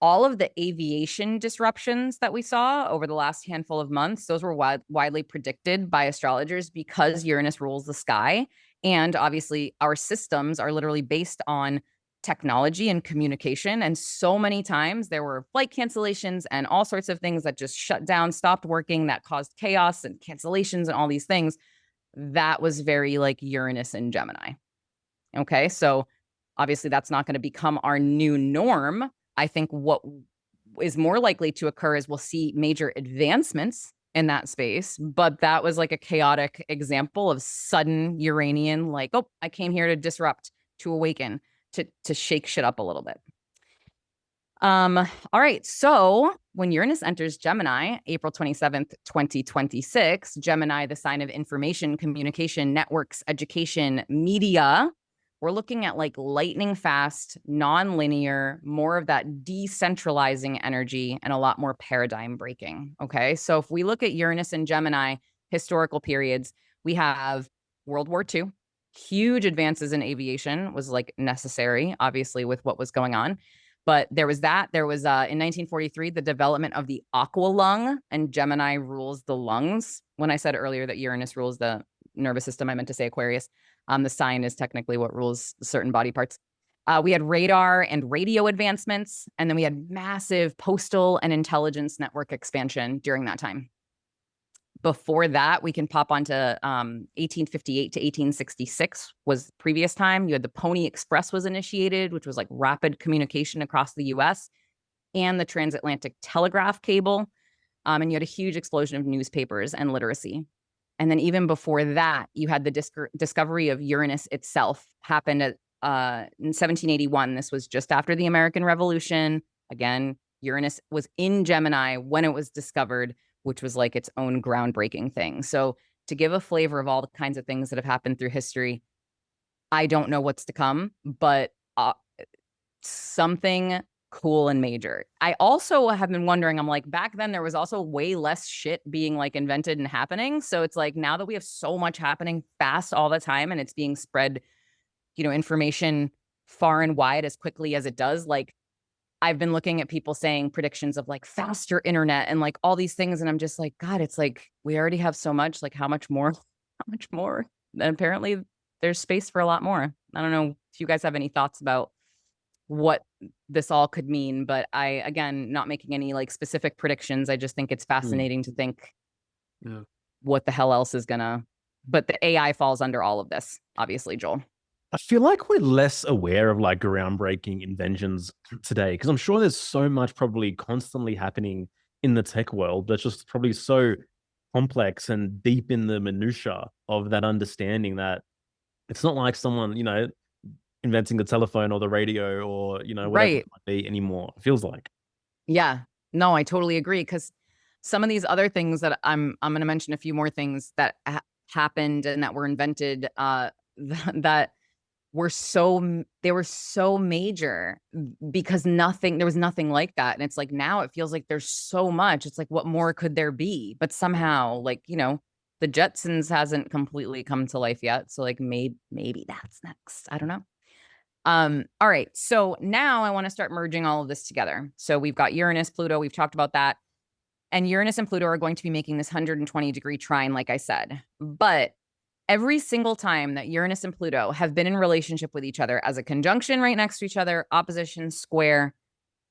All of the aviation disruptions that we saw over the last handful of months, those were widely predicted by astrologers because Uranus rules the sky. And obviously, our systems are literally based on technology and communication. And so many times there were flight cancellations and all sorts of things that just shut down, stopped working, that caused chaos and cancellations and all these things. That was very like Uranus and Gemini. Okay, so obviously that's not going to become our new norm. I think what is more likely to occur is we'll see major advancements in that space, but that was like a chaotic example of sudden Uranian, like, oh, I came here to disrupt, to awaken, to shake shit up a little bit. All right. So when Uranus enters Gemini, April 27th, 2026, Gemini, the sign of information, communication, networks, education, media, we're looking at like lightning fast, non-linear, more of that decentralizing energy and a lot more paradigm breaking. Okay. So if we look at Uranus and Gemini historical periods, we have World War II. Huge advances in aviation was like necessary, obviously, with what was going on. But there was that. There was in 1943, the development of the aqua lung, and Gemini rules the lungs. When I said earlier that Uranus rules the nervous system, I meant to say Aquarius. The sign is technically what rules certain body parts. We had radar and radio advancements, and then we had massive postal and intelligence network expansion during that time. Before that, we can pop onto 1858 to 1866 was previous time. You had the Pony Express was initiated, which was like rapid communication across the US, and the transatlantic telegraph cable. And you had a huge explosion of newspapers and literacy. And then even before that, you had the discovery of Uranus itself happened in 1781. This was just after the American Revolution. Again, Uranus was in Gemini when it was discovered, which was like its own groundbreaking thing. So to give a flavor of all the kinds of things that have happened through history, I don't know what's to come, but something cool and major. I also have been wondering, I'm like, back then there was also way less shit being like invented and happening. So it's like now that we have so much happening fast all the time and it's being spread, information far and wide as quickly as it does, like I've been looking at people saying predictions of like faster internet and like all these things. And I'm just like, God, it's like, we already have so much, like how much more? And apparently there's space for a lot more. I don't know if you guys have any thoughts about what this all could mean. But I, again, not making any like specific predictions. I just think it's fascinating to think what the hell else is gonna, but the AI falls under all of this, obviously, Joel. I feel like we're less aware of like groundbreaking inventions today because I'm sure there's so much probably constantly happening in the tech world that's just probably so complex and deep in the minutia of that understanding that it's not like someone, inventing the telephone or the radio or, whatever Right. it might be anymore. It feels like. Yeah. No, I totally agree. Because some of these other things that I'm going to mention a few more things that happened and that were invented that they were so major because there was nothing like that. And it's like, now it feels like there's so much. It's like, what more could there be? But somehow, like, the Jetsons hasn't completely come to life yet. So like maybe that's next. I don't know. All right. So now I want to start merging all of this together. So we've got Uranus, Pluto, we've talked about that. And Uranus and Pluto are going to be making this 120-degree trine, like I said. But every single time that Uranus and Pluto have been in relationship with each other as a conjunction right next to each other, opposition, square,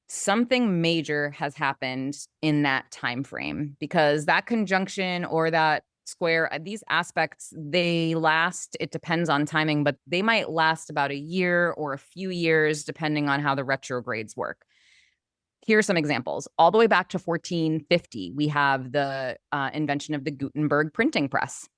something major has happened in that time frame, because that conjunction or that square, these aspects, they last, it depends on timing, but they might last about a year or a few years depending on how the retrogrades work. Here are some examples. All the way back to 1450, we have the invention of the Gutenberg printing press.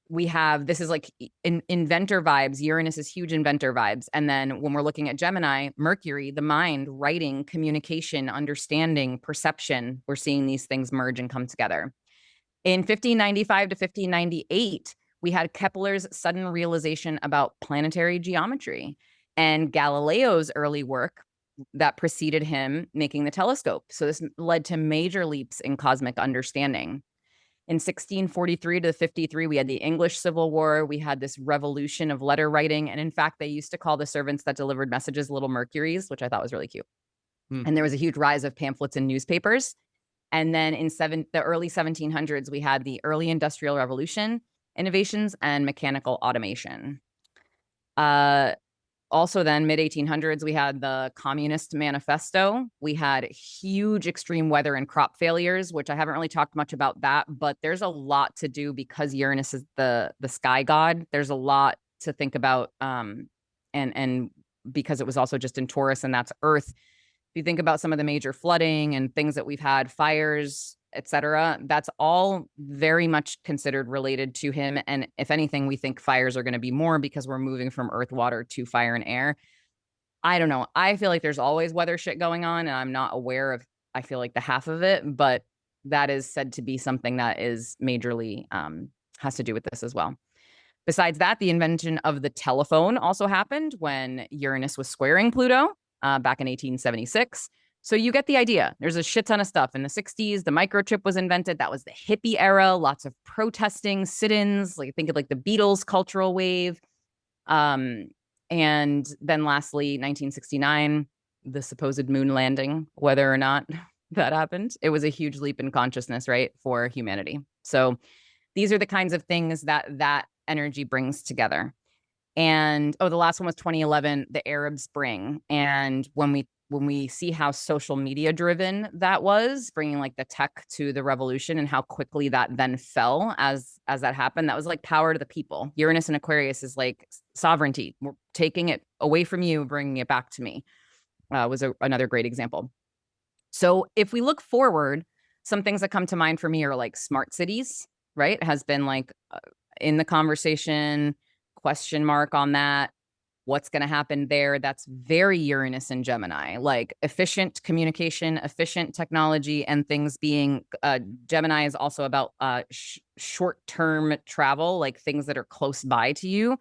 We have, this is like inventor vibes. Uranus is huge inventor vibes. And then when we're looking at Gemini, Mercury, the mind, writing, communication, understanding, perception, we're seeing these things merge and come together. In 1595 to 1598, we had Kepler's sudden realization about planetary geometry and Galileo's early work that preceded him making the telescope. So this led to major leaps in cosmic understanding. In 1643 to 53, we had the English Civil War. We had this revolution of letter writing. And in fact, they used to call the servants that delivered messages little Mercuries, which I thought was really cute. And there was a huge rise of pamphlets and newspapers. And then in the early 1700s, we had the early Industrial Revolution, innovations, and mechanical automation. Also then, mid-1800s, we had the Communist Manifesto. We had huge extreme weather and crop failures, which I haven't really talked much about that, but there's a lot to do because Uranus is the sky god. There's a lot to think about, and because it was also just in Taurus, and that's Earth. If you think about some of the major flooding and things that we've had, fires, etc., that's all very much considered related to him. And if anything, we think fires are going to be more because we're moving from earth, water to fire and air. I don't know. I feel like there's always weather shit going on, and I'm not aware of, I feel like, the half of it, but that is said to be something that is majorly has to do with this as well. Besides that, the invention of the telephone also happened when Uranus was squaring Pluto back in 1876. So you get the idea. There's a shit ton of stuff. In the 60s, the microchip was invented. That was the hippie era. Lots of protesting, sit-ins. Like, think of like the Beatles cultural wave. And then lastly, 1969, the supposed moon landing, whether or not that happened. It was a huge leap in consciousness, right, for humanity. So these are the kinds of things that energy brings together. And the last one was 2011, the Arab Spring. And when we see how social media driven that was, bringing like the tech to the revolution and how quickly that then fell as that happened, that was like power to the people. Uranus and Aquarius is like sovereignty. We're taking it away from you, bringing it back to me. Was another great example. So if we look forward, some things that come to mind for me are like smart cities, right? Has been like in the conversation, question mark on that. What's going to happen there? That's very Uranus and Gemini, like efficient communication, efficient technology, and things being, Gemini is also about short-term travel, like things that are close by to you.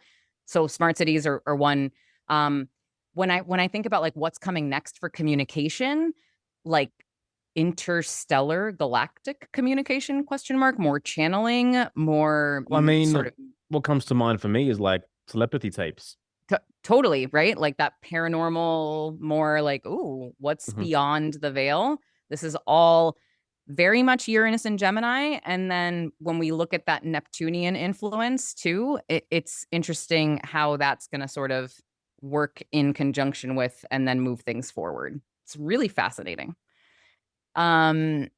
So smart cities are one. When I think about like what's coming next for communication, like interstellar galactic communication, question mark, more channeling, more Well, I mean, sort of what comes to mind for me is like telepathy tapes. totally, right? Like that paranormal, more like, ooh, what's beyond the veil? This is all very much Uranus and Gemini. And then when we look at that Neptunian influence too, it's interesting how that's going to sort of work in conjunction with and then move things forward. It's really fascinating. And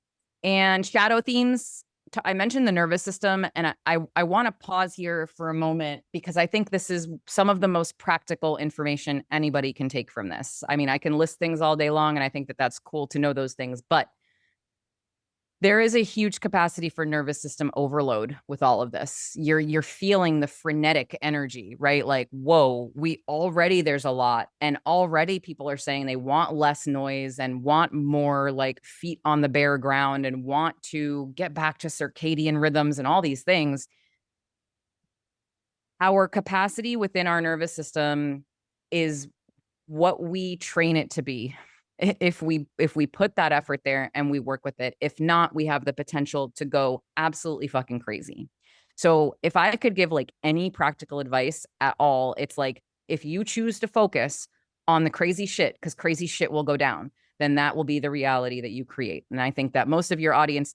shadow themes. I mentioned the nervous system, and I want to pause here for a moment because I think this is some of the most practical information anybody can take from this. I mean, I can list things all day long, and I think that that's cool to know those things, but there is a huge capacity for nervous system overload with all of this. You're feeling the frenetic energy, right? Like, whoa, there's a lot. And already people are saying they want less noise and want more like feet on the bare ground and want to get back to circadian rhythms and all these things. Our capacity within our nervous system is what we train it to be. If we put that effort there and we work with it. If not, we have the potential to go absolutely fucking crazy. So if I could give like any practical advice at all, it's like, if you choose to focus on the crazy shit, because crazy shit will go down, then that will be the reality that you create. And I think that most of your audience,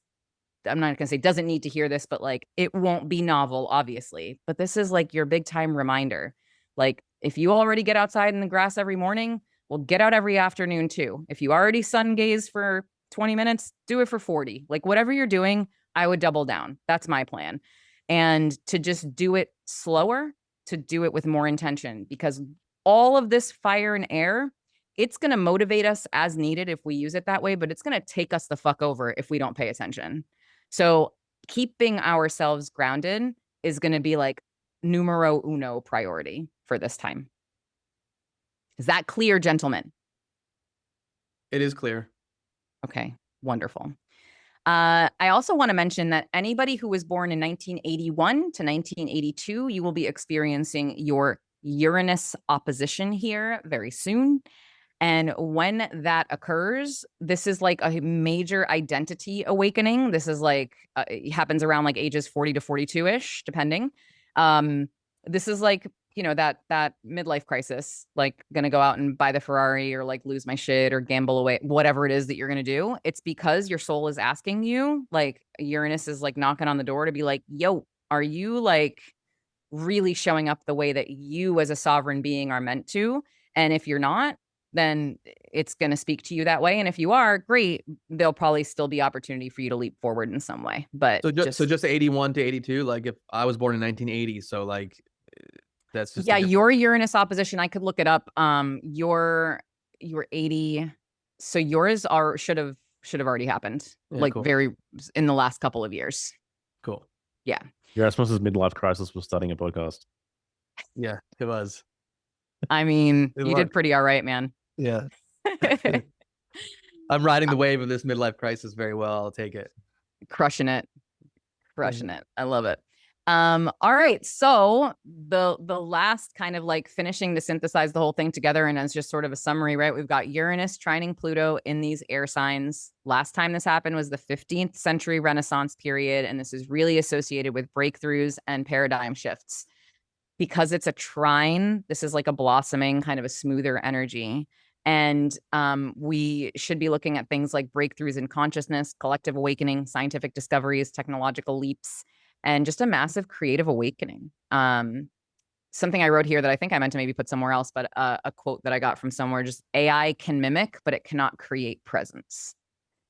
I'm not going to say doesn't need to hear this, but like, it won't be novel, obviously. But this is like your big time reminder. Like, if you already get outside in the grass every morning, well, get out every afternoon too. If you already sun gaze for 20 minutes, do it for 40. Like, whatever you're doing, I would double down. That's my plan. And to just do it slower, to do it with more intention, because all of this fire and air, it's going to motivate us as needed if we use it that way, but it's going to take us the fuck over if we don't pay attention. So keeping ourselves grounded is going to be like numero uno priority for this time. Is that clear, gentlemen? It is clear. Okay, wonderful. I also want to mention that anybody who was born in 1981 to 1982, you will be experiencing your Uranus opposition here very soon. And when that occurs, this is like a major identity awakening. This is like, it happens around like ages 40 to 42-ish, depending. This is like, that midlife crisis, like gonna go out and buy the Ferrari or like lose my shit or gamble away, whatever it is that you're gonna do. It's because your soul is asking you, like Uranus is like knocking on the door to be like, yo, are you like really showing up the way that you as a sovereign being are meant to? And if you're not, then it's going to speak to you that way. And if you are, great, there'll probably still be opportunity for you to leap forward in some way. But So just 81 to 82, like if I was born in 1980, so like that's just yeah, your Uranus opposition, I could look it up. Your 80, so yours should have already happened, like cool. very in the last couple of years. Cool. Yeah. Yerasimos' midlife crisis was starting a podcast. Yeah, it was. I mean, you did pretty all right, man. Yeah. I'm riding the wave of this midlife crisis very well. I'll take it. Crushing it. I love it. All right. So the last kind of like finishing to synthesize the whole thing together, and as just sort of a summary, right? We've got Uranus trining Pluto in these air signs. Last time this happened was the 15th century Renaissance period, and this is really associated with breakthroughs and paradigm shifts. Because it's a trine, this is like a blossoming, kind of a smoother energy. And we should be looking at things like breakthroughs in consciousness, collective awakening, scientific discoveries, technological leaps, and just a massive creative awakening. Something I wrote here that I think I meant to maybe put somewhere else, but a quote that I got from somewhere, just AI can mimic, but it cannot create presence.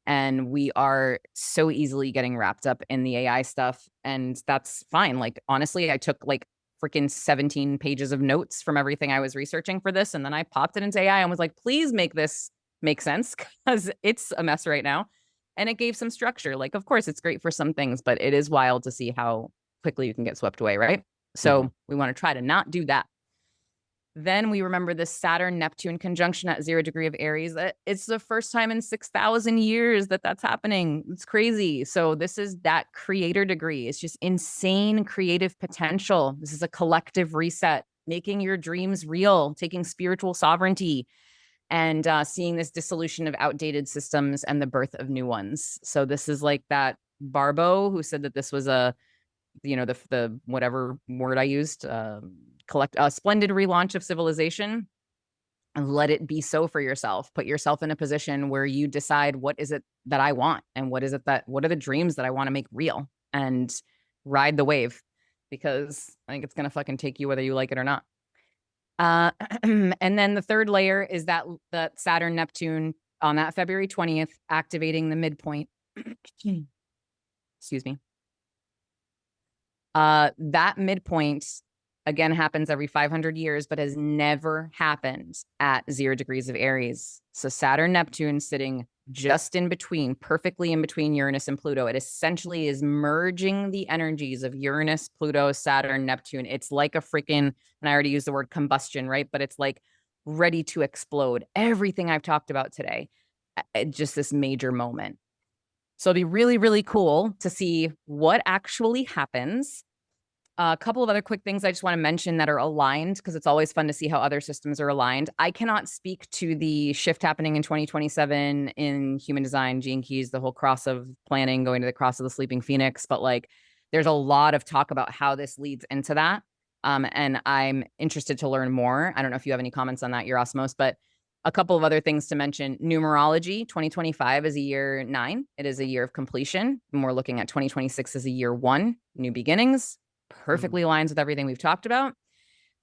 And we are so easily getting wrapped up in the AI stuff. And that's fine. Like, honestly, I took like freaking 17 pages of notes from everything I was researching for this. And then I popped it into AI and was like, please make this make sense, because it's a mess right now. And it gave some structure. Like, of course, it's great for some things, but it is wild to see how quickly you can get swept away, right? So we want to try to not do that. Then we remember this Saturn-Neptune conjunction at 0 degree of Aries. It's the first time in 6,000 years that that's happening. It's crazy. So this is that creator degree. It's just insane creative potential. This is a collective reset, making your dreams real, taking spiritual sovereignty, and seeing this dissolution of outdated systems and the birth of new ones. So this is like that Barbo who said that this was the whatever word I used, collect a splendid relaunch of civilization, and let it be so for yourself. Put yourself in a position where you decide, what is it that I want? And what are the dreams that I want to make real, and ride the wave, because I think it's going to fucking take you whether you like it or not. And then the third layer is that Saturn Neptune on that February 20th, activating the midpoint. Excuse me. That midpoint again happens every 500 years, but has never happened at 0 degrees of Aries. So Saturn Neptune sitting just in between, perfectly in between Uranus and Pluto. It essentially is merging the energies of Uranus, Pluto, Saturn, Neptune. It's like a freaking, and I already used the word combustion, right? But it's like ready to explode. Everything I've talked about today, just this major moment. So it'll be really, really cool to see what actually happens. A couple of other quick things I just want to mention that are aligned, because it's always fun to see how other systems are aligned. I cannot speak to the shift happening in 2027 in human design, Gene Keys, the whole cross of planning, going to the cross of the sleeping phoenix. But like, there's a lot of talk about how this leads into that. And I'm interested to learn more. I don't know if you have any comments on that, Yerasimos, but a couple of other things to mention. Numerology, 2025 is a year 9. It is a year of completion. And we're looking at 2026 as a year 1, new beginnings. Perfectly aligns with everything we've talked about.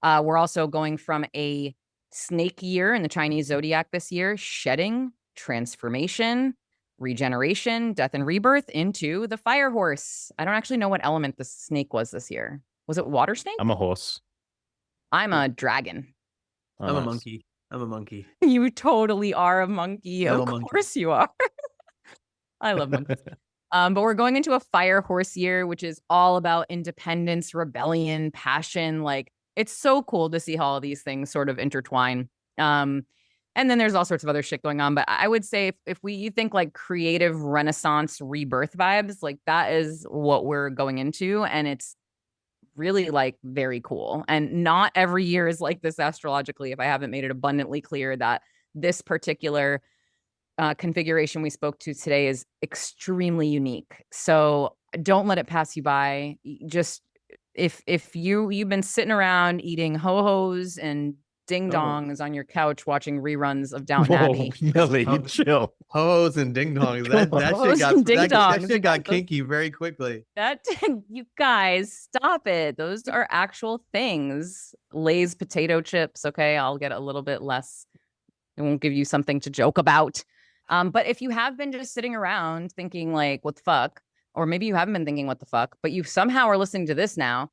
We're also going from a snake year in the Chinese zodiac this year, shedding, transformation, regeneration, death and rebirth, into the fire horse. I don't actually know what element the snake was this year. Was it water snake? I'm a horse. I'm a dragon. Oh, I'm a nice. monkey. I'm a monkey. You totally are a monkey. Little Of monkey. course you are. I love monkeys. But we're going into a fire horse year, which is all about independence, rebellion, passion. Like, it's so cool to see how all these things sort of intertwine. And then there's all sorts of other shit going on. But I would say if you think like creative renaissance rebirth vibes, like that is what we're going into. And it's really like very cool. And not every year is like this astrologically, if I haven't made it abundantly clear that this particular configuration we spoke to today is extremely unique. So don't let it pass you by. Just if you've been sitting around eating ho-hos and ding dongs on your couch watching reruns of Downton Whoa, Abbey. Meli, Oh. chill. Ho-hos and ding-dongs. Come That on. shit got, Ho-hos and that ding-dongs. shit got Those- kinky very quickly. That you guys, stop it. Those are actual things. Lay's potato chips. Okay, I'll get a little bit less. I won't give you something to joke about. But if you have been just sitting around thinking like, what the fuck? Or maybe you haven't been thinking what the fuck, but you somehow are listening to this now,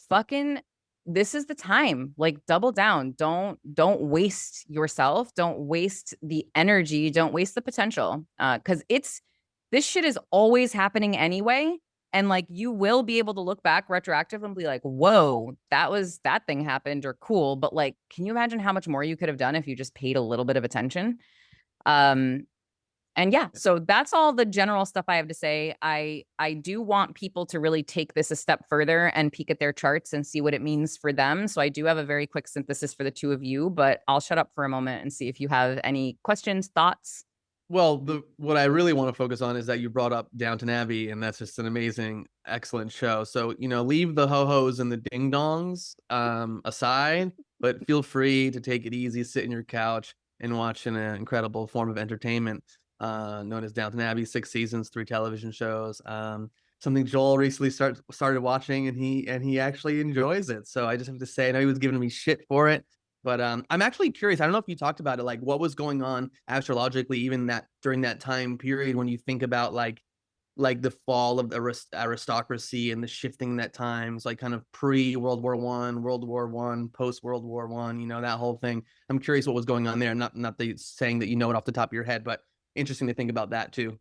fucking, this is the time. Like, double down. Don't waste yourself. Don't waste the energy. Don't waste the potential. Because this shit is always happening anyway. And like, you will be able to look back retroactively and be like, whoa, that thing happened, or cool. But like, can you imagine how much more you could have done if you just paid a little bit of attention? And yeah, so that's all the general stuff I have to say. I do want people to really take this a step further and peek at their charts and see what it means for them. So I do have a very quick synthesis for the two of you, but I'll shut up for a moment and see if you have any questions, thoughts. Well, what I really want to focus on is that you brought up Downton Abbey, and that's just an amazing, excellent show. So, leave the ho-hos and the ding-dongs aside, but feel free to take it easy, sit in your couch, and watch an incredible form of entertainment known as Downton Abbey, 6 seasons, 3 television shows. Something Joel recently started watching, and he actually enjoys it. So I just have to say, I know he was giving me shit for it, but I'm actually curious. I don't know if you talked about it, like what was going on astrologically, even during that time period, when you think about like the fall of the aristocracy and the shifting that times, like kind of pre-World War One, World War One, post-World War One, that whole thing. I'm curious what was going on there. Not saying that you know it off the top of your head, but interesting to think about that too.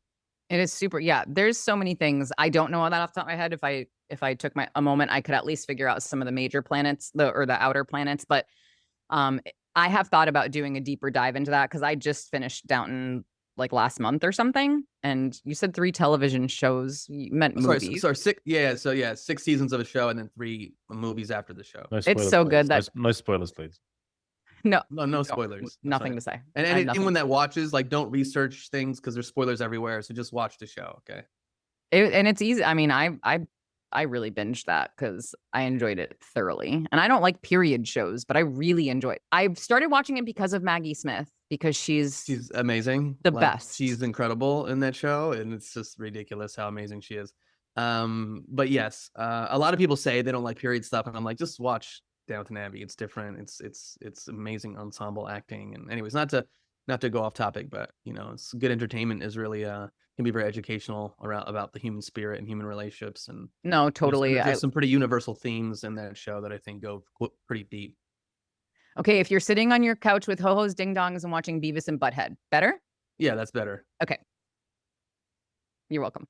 It is super. Yeah, there's so many things. I don't know all that off the top of my head. If I took a moment, I could at least figure out some of the major planets, the outer planets. But I have thought about doing a deeper dive into that, because I just finished Downton like last month or something. And you said 3 television shows. You meant movies. Sorry, 6. Yeah, so 6 seasons of a show and then 3 movies after the show. No spoilers, It's so please. good that no spoilers, please. no spoilers. Nothing to say. And I have anyone nothing. that watches, like, don't research things because there's spoilers everywhere. So just watch the show, okay? And it's easy. I mean, I really binged that because I enjoyed it thoroughly. And I don't like period shows, but I really enjoy it. I started watching it because of Maggie Smith, because she's amazing. the best. She's incredible in that show, and it's just ridiculous how amazing she is. But yes, a lot of people say they don't like period stuff, and I'm like, just watch Downton Abbey. It's different. It's amazing ensemble acting. And anyways, not to go off topic, but it's good entertainment is really can be very educational about the human spirit and human relationships. And No, totally. there's some pretty universal themes in that show that I think go pretty deep. Okay, if you're sitting on your couch with ho-hos, ding-dongs, and watching Beavis and Butthead, better? Yeah, that's better. Okay. You're welcome.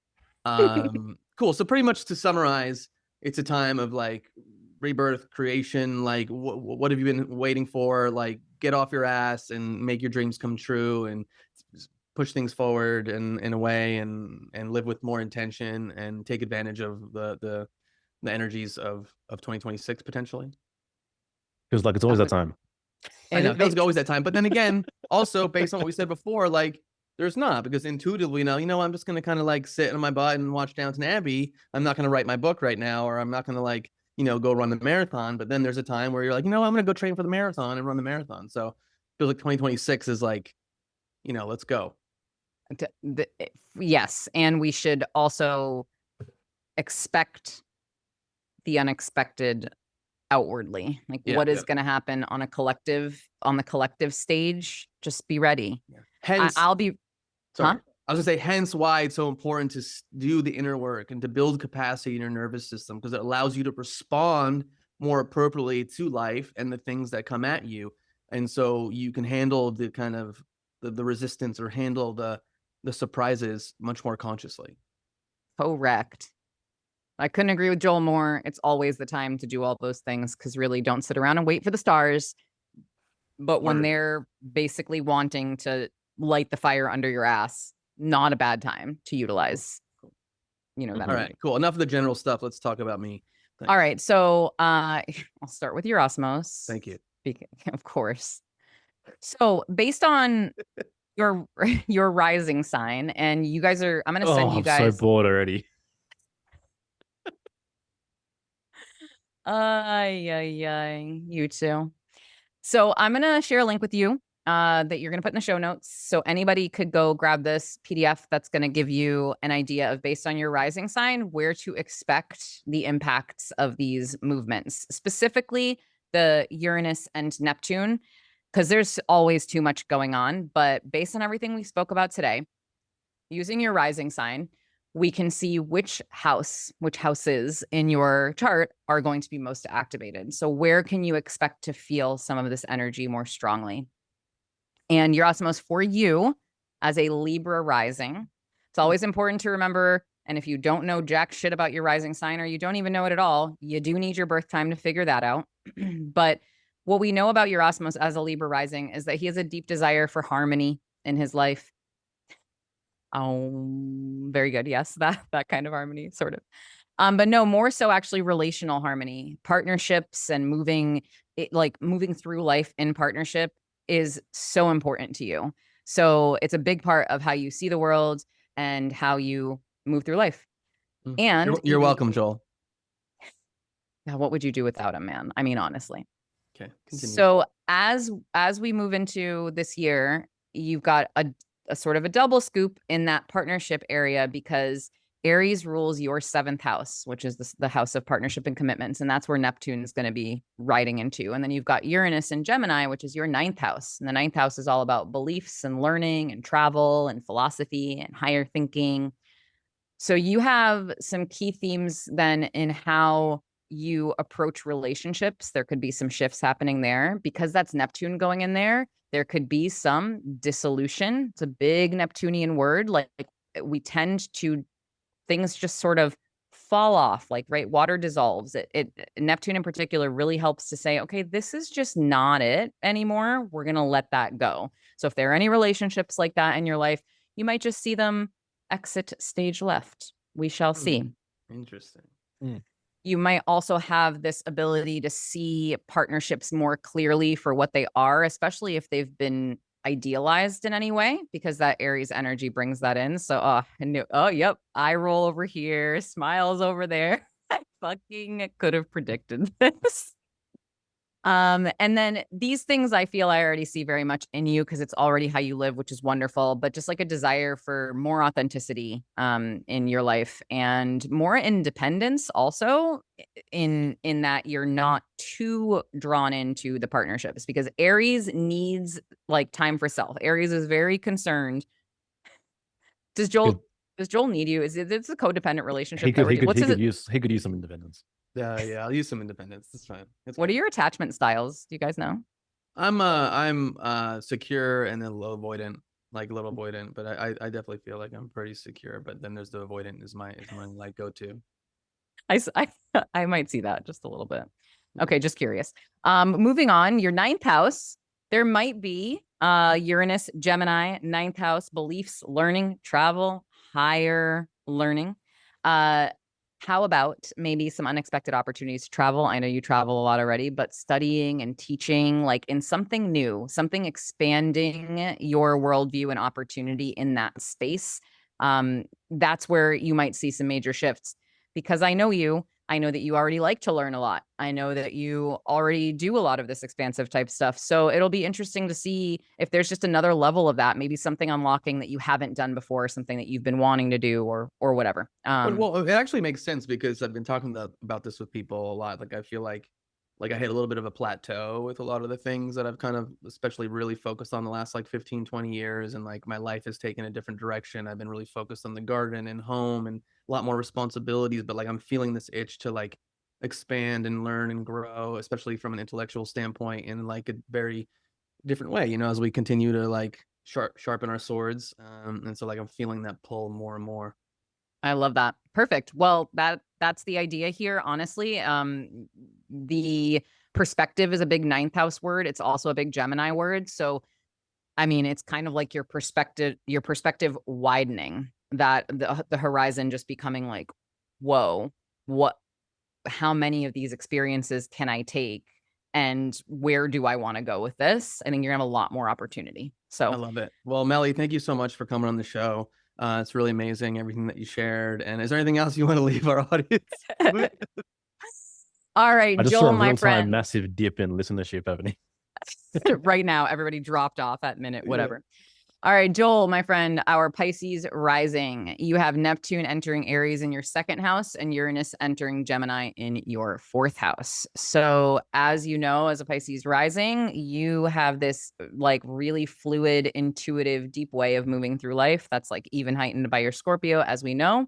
Cool. So pretty much to summarize, it's a time of like rebirth, creation. Like what have you been waiting for? Like get off your ass and make your dreams come true and push things forward in a way and live with more intention and take advantage of the energies of 2026 potentially. Feels like it's always that time. I know, it feels always that time. But then again, also based on what we said before, like there's not, because intuitively I'm just going to kind of like sit on my butt and watch Downton Abbey. I'm not going to write my book right now, or I'm not going to like, go run the marathon. But then there's a time where you're like, I'm going to go train for the marathon and run the marathon. So it feels like 2026 is like, let's go. Yes. And we should also expect the unexpected outwardly. Like what is going to happen on the collective stage. Just be ready. Yeah. Hence, I'll be... Sorry. Huh? I was gonna say, hence why it's so important to do the inner work and to build capacity in your nervous system, because it allows you to respond more appropriately to life and the things that come at you. And so you can handle the kind of the resistance or handle the surprises much more consciously. Correct. I couldn't agree with Joel more. It's always the time to do all those things, because really don't sit around and wait for the stars. But when they're basically wanting to light the fire under your ass, not a bad time to utilize, that. All right, cool. Enough of the general stuff. Let's talk about me. Thanks. All right. So I'll start with Yerasimos. Thank you. Of course. So based on your rising sign, and you guys are, I'm going to send you guys. I'm so bored already. You too. So I'm going to share a link with you that you're going to put in the show notes. So anybody could go grab this PDF that's going to give you an idea of, based on your rising sign, where to expect the impacts of these movements, specifically the Uranus and Neptune, because there's always too much going on. But based on everything we spoke about today, using your rising sign, we can see which houses in your chart are going to be most activated. So where can you expect to feel some of this energy more strongly? And Yerasimos, for you as a Libra rising, it's always important to remember, and if you don't know jack shit about your rising sign, or you don't even know it at all, you do need your birth time to figure that out. But what we know about Yerasimos as a Libra rising is that he has a deep desire for harmony in his life. Very good. Yes, that kind of harmony, sort of. But no, more so actually relational harmony, partnerships, and moving through life in partnership is so important to you. So it's a big part of how you see the world and how you move through life. And you're welcome, Joel. Now, what would you do without him, man? I mean, honestly. Okay. Continue. So as we move into this year, you've got a sort of a double scoop in that partnership area, because Aries rules your 7th house, which is the house of partnership and commitments. And that's where Neptune is going to be riding into. And then you've got Uranus and Gemini, which is your 9th house. And the 9th house is all about beliefs and learning and travel and philosophy and higher thinking. So you have some key themes then in how you approach relationships. There could be some shifts happening there, because that's Neptune going in there. There could be some dissolution. It's a big Neptunian word. Like we tend to, things just sort of fall off, like, right? Water dissolves. Neptune in particular really helps to say, okay, this is just not it anymore. We're going to let that go. So if there are any relationships like that in your life, you might just see them exit stage left. We shall see. Interesting. You might also have this ability to see partnerships more clearly for what they are, especially if they've been idealized in any way, because that Aries energy brings that in. So, yep, eye roll over here, smiles over there. I fucking could have predicted this. And then these things I feel I already see very much in you because it's already how you live, which is wonderful, but just like a desire for more authenticity in your life and more independence also in that you're not too drawn into the partnerships because Aries needs like time for self. Aries is very concerned. Does Good. Joel need you? Is it's a codependent relationship He that could we're he doing? could he could use he could use some independence. Yeah, I'll use some independence. It's fine. What are your attachment styles? Do you guys know? I'm secure and then low avoidant, like little avoidant, but I definitely feel like I'm pretty secure. But then there's the avoidant is my like go to. I might see that just a little bit. Okay, just curious. Moving on, your ninth house, there might be Uranus, Gemini, ninth house, beliefs, learning, travel, higher learning. How about maybe some unexpected opportunities to travel? I know you travel a lot already, but studying and teaching, like in something new, something expanding your worldview and opportunity in that space. That's where you might see some major shifts because I know you. I know that you already like to learn a lot. I know that you already do a lot of this expansive type stuff. So it'll be interesting to see if there's just another level of that, maybe something unlocking that you haven't done before, something that you've been wanting to do or whatever. Well, it actually makes sense because I've been talking about this with people a lot. Like I feel like I hit a little bit of a plateau with a lot of the things that I've kind of especially really focused on the last like 15, 20 years. And like my life has taken a different direction. I've been really focused on the garden and home and a lot more responsibilities, but like I'm feeling this itch to like expand and learn and grow, especially from an intellectual standpoint in like a very different way, as we continue to like sharpen our swords. And so like I'm feeling that pull more and more. I love that. Perfect. Well, that's the idea here, honestly. The perspective is a big ninth house word. It's also a big Gemini word. So, I mean, it's kind of like your perspective widening, that the horizon just becoming like, whoa, how many of these experiences can I take? And where do I want to go with this? I think you're gonna have a lot more opportunity. I So love it. Well, Meli, thank you so much for coming on the show. It's really amazing everything that you shared. And is there anything else you want to leave our audience with? all right, I just saw Joel, a my real time friend. massive dip in listenership happening. Right now, everybody dropped off at minute, Yeah. whatever. All right, Joel, my friend, our Pisces rising. You have Neptune entering Aries in your second house and Uranus entering Gemini in your fourth house. So, as you know, as a Pisces rising, you have this like really fluid, intuitive, deep way of moving through life that's like even heightened by your Scorpio, as we know.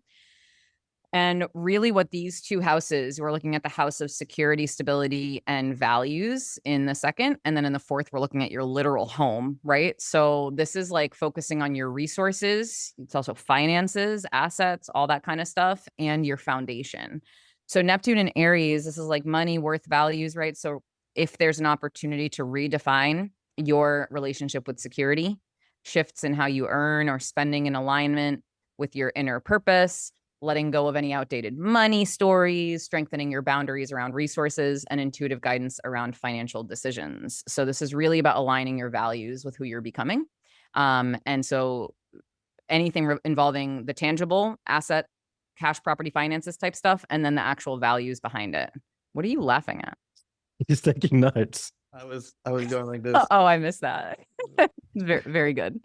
And really, what these two houses, we're looking at the house of security, stability, and values in the second. And then in the fourth, we're looking at your literal home, right? So this is like focusing on your resources. It's also finances, assets, all that kind of stuff, and your foundation. So Neptune and Aries, this is like money, worth, values, right? So if there's an opportunity to redefine your relationship with security, shifts in how you earn or spending in alignment with your inner purpose, letting go of any outdated money stories, strengthening your boundaries around resources, and intuitive guidance around financial decisions. So this is really about aligning your values with who you're becoming. And so anything involving the tangible asset, cash, property, finances type stuff, and then the actual values behind it. What are you laughing at? He's taking notes. I was going like this. Oh, I missed that. Very, very good.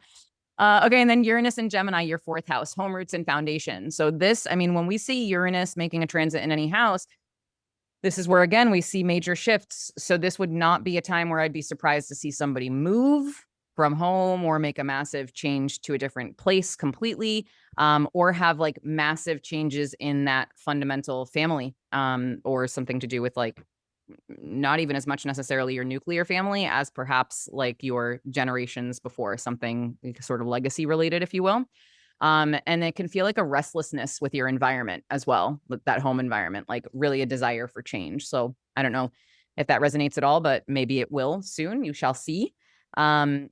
Okay, and then Uranus and Gemini, your fourth house, home roots and foundation. So this, I mean, when we see Uranus making a transit in any house, this is where, again, we see major shifts. So this would not be a time where I'd be surprised to see somebody move from home or make a massive change to a different place completely, or have like massive changes in that fundamental family, or something to do with like not even as much necessarily your nuclear family as perhaps like your generations before, something sort of legacy related, if you will. And it can feel like a restlessness with your environment as well, with that home environment, like really a desire for change. So I don't know if that resonates at all, but maybe it will soon. You shall see. This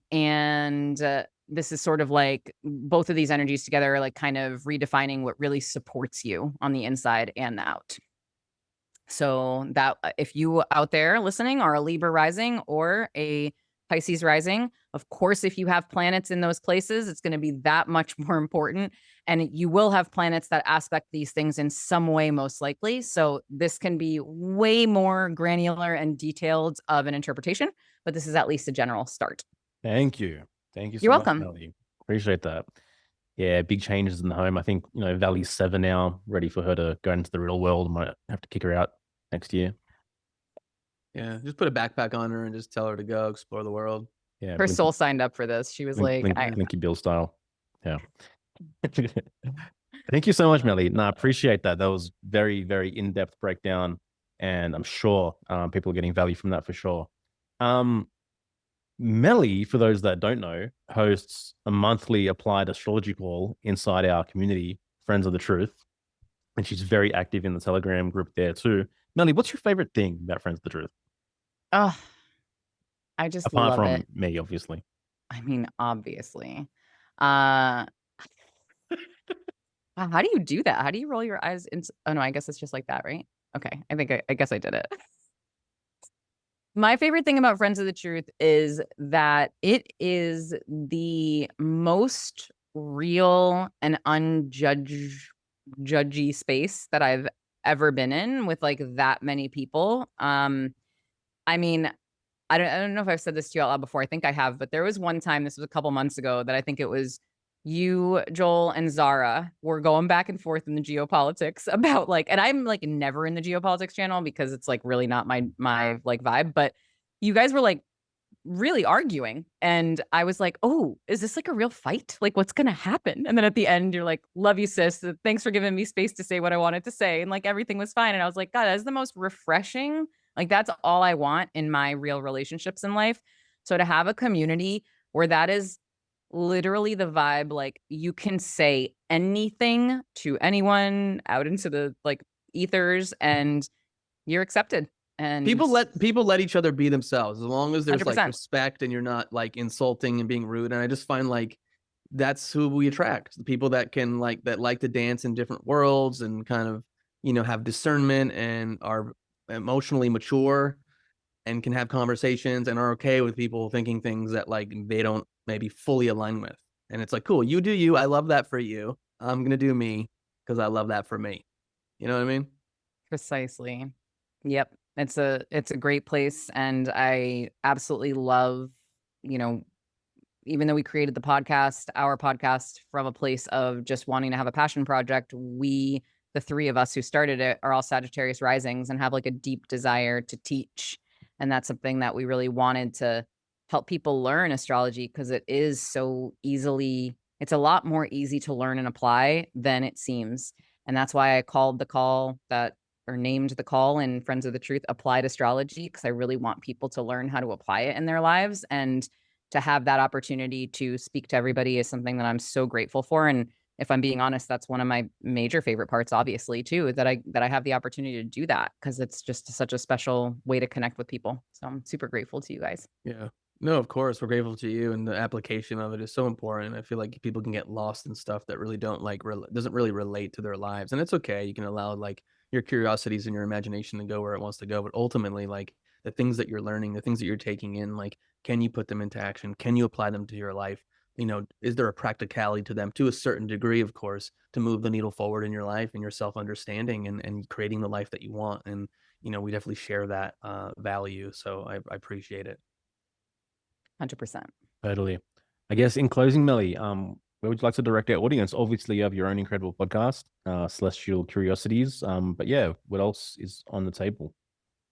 is sort of like both of these energies together, like kind of redefining what really supports you on the inside and the out. So that if you out there listening are a Libra rising or a Pisces rising. Of course, if you have planets in those places, it's going to be that much more important. And you will have planets that aspect these things in some way, most likely. So this can be way more granular and detailed of an interpretation, but this is at least a general start. Thank you. Thank you so You're much, welcome. Meli. Appreciate that. Yeah, big changes in the home. I think, Valley's 7 now, ready for her to go into the real world. Might have to kick her out next year. Yeah, just put a backpack on her and just tell her to go explore the world. Yeah. Her soul signed up for this. She was Linky Bill style. Yeah. Thank you so much, Meli. No, I appreciate that. That was very, very in-depth breakdown. And I'm sure people are getting value from that for sure. Meli, for those that don't know, hosts a monthly applied astrology call inside our community, Friends of the Truth. And she's very active in the Telegram group there too. Meli, what's your favorite thing about Friends of the Truth? Oh, I just Apart love from it. me, obviously. I mean, obviously. How do you do that? How do you roll your eyes? Oh no, I guess it's just like that, right? Okay, I guess I did it. My favorite thing about Friends of the Truth is that it is the most real and judgy space that I've ever been in with like that many people. I mean, I don't know if I've said this to you out loud before. I think I have, but there was one time, this was a couple months ago, that I think it was you, Joel, and Zara were going back and forth in the geopolitics about like, and I'm like never in the geopolitics channel because it's like really not my like vibe, but you guys were like really arguing. And I was like, oh, is this like a real fight? Like, what's going to happen? And then at the end, you're like, love you, sis. Thanks for giving me space to say what I wanted to say. And like, everything was fine. And I was like, God, that's the most refreshing. Like, that's all I want in my real relationships in life. So to have a community where that is literally the vibe, like you can say anything to anyone out into the like ethers and you're accepted. And People let each other be themselves as long as there's 100%. like respect and you're not like insulting and being rude. And I just find like that's who we attract, the people that can like to dance in different worlds and kind of have discernment and are emotionally mature and can have conversations and are okay with people thinking things that like they don't maybe fully align with. And it's like, cool, you do you. I love that for you. I'm gonna do me because I love that for me. You know what I mean? Precisely. Yep. It's a great place. And I absolutely love, even though we created our podcast from a place of just wanting to have a passion project, the three of us who started it are all Sagittarius risings and have like a deep desire to teach. And that's something that we really wanted to help people learn astrology because it's a lot more easy to learn and apply than it seems. And that's why I called the call named the call in Friends of the Truth Applied Astrology, because I really want people to learn how to apply it in their lives. And to have that opportunity to speak to everybody is something that I'm so grateful for. And if I'm being honest, that's one of my major favorite parts, obviously, too, that I have the opportunity to do that because it's just such a special way to connect with people. So I'm super grateful to you guys. Yeah. No, of course, we're grateful to you, and the application of it is so important. I feel like people can get lost in stuff that really don't doesn't really relate to their lives, and it's okay. You can allow like your curiosities and your imagination to go where it wants to go, but ultimately, like the things that you're learning, the things that you're taking in, like can you put them into action? Can you apply them to your life? Is there a practicality to them to a certain degree, of course, to move the needle forward in your life and your self-understanding and creating the life that you want? And we definitely share that value, so I appreciate it. 100%. Totally. I guess in closing, Meli, where would you like to direct our audience? Obviously, you have your own incredible podcast, Celestial Curiosities. But yeah, what else is on the table?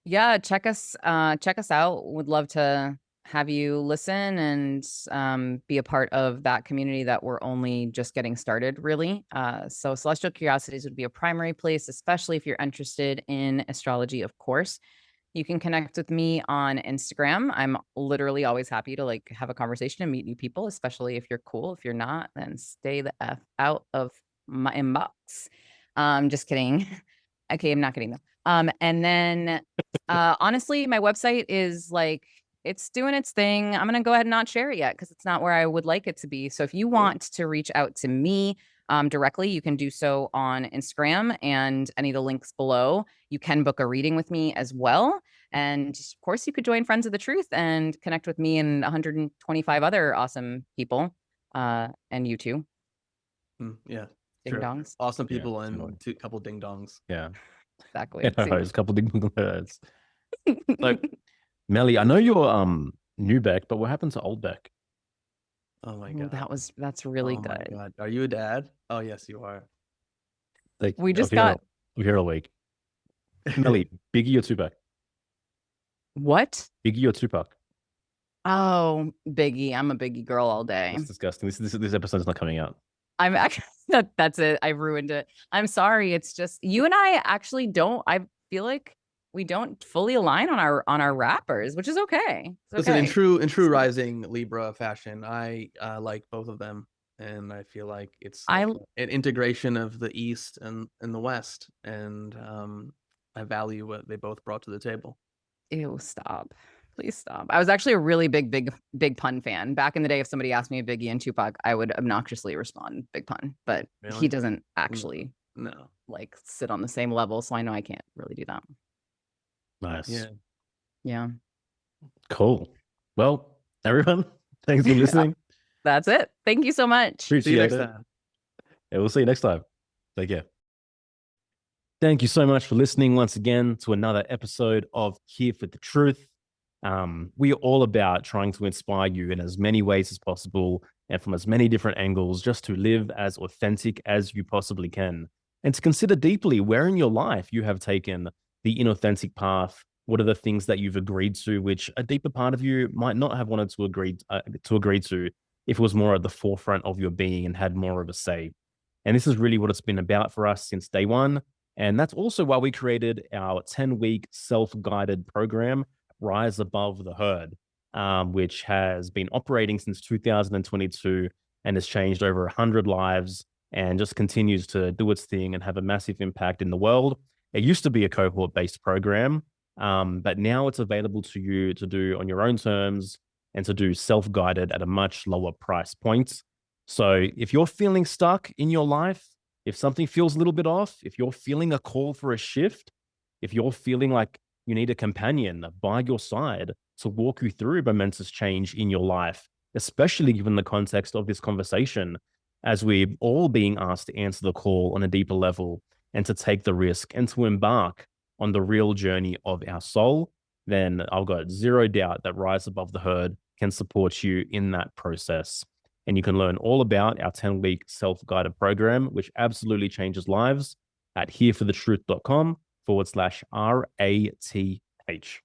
Yeah, check us out. Would love to have you listen and be a part of that community that we're only just getting started, really. So Celestial Curiosities would be a primary place, especially if you're interested in astrology, of course. You can connect with me on Instagram. I'm literally always happy to like have a conversation and meet new people, especially if you're cool. If you're not, then stay the F out of my inbox. Just kidding. Okay, I'm not kidding though. And then honestly, my website is like it's doing its thing. I'm gonna go ahead and not share it yet because it's not where I would like it to be. So if you want to reach out to me directly, you can do so on Instagram and any of the links below. You can book a reading with me as well. And of course, you could join Friends of the Truth and connect with me and 125 other awesome people, and you too. Yeah. Ding True. dongs. Awesome Yeah, people and totally. two couple ding dongs. Yeah. Exactly. Yeah, there's a couple of words. So, Meli, I know you're Neubek, but what happened to Old Beck? Oh my Oh, god. that's really Oh my good. god. Are you a dad? Oh yes, you are. Like, We just I'm here, got I'm here all week. Meli, Biggie or Tupac? what? Biggie or Tupac? Oh, Biggie. I'm a Biggie girl all day. That's disgusting. This episode's not coming out. I'm actually that's it. I ruined it. I'm sorry. It's just you and I actually don't. I feel like we don't fully align on our rappers, which is okay. It's Listen, okay. in true rising Libra fashion, I like both of them, and I feel like it's I like an integration of the East and the West, and I value what they both brought to the table. Ew, stop. Please stop. I was actually a really big pun fan. Back in the day, if somebody asked me Biggie and Tupac, I would obnoxiously respond big pun. But Really? he doesn't actually No. like sit on the same level, so I know I can't really do that. Nice. Yeah. Yeah. Cool. Well, everyone, thanks for listening. That's it. Thank you so much. See you Appreciate next it. time. Yeah, we'll see you next time. Take care. Thank you so much for listening once again to another episode of Here for the Truth. We are all about trying to inspire you in as many ways as possible and from as many different angles, just to live as authentic as you possibly can. And to consider deeply where in your life you have taken the inauthentic path. What are the things that you've agreed to, which a deeper part of you might not have wanted to agree to if it was more at the forefront of your being and had more of a say. And this is really what it's been about for us since day one. And that's also why we created our 10-week self-guided program, Rise Above the Herd, which has been operating since 2022 and has changed over 100 lives and just continues to do its thing and have a massive impact in the world. It used to be a cohort-based program, but now it's available to you to do on your own terms and to do self-guided at a much lower price point. So if you're feeling stuck in your life, if something feels a little bit off, if you're feeling a call for a shift, if you're feeling like you need a companion by your side to walk you through momentous change in your life, especially given the context of this conversation, as we're all being asked to answer the call on a deeper level and to take the risk and to embark on the real journey of our soul, then I've got zero doubt that Rise Above the Herd can support you in that process. And you can learn all about our 10-week self-guided program, which absolutely changes lives at hereforthetruth.com/RATH.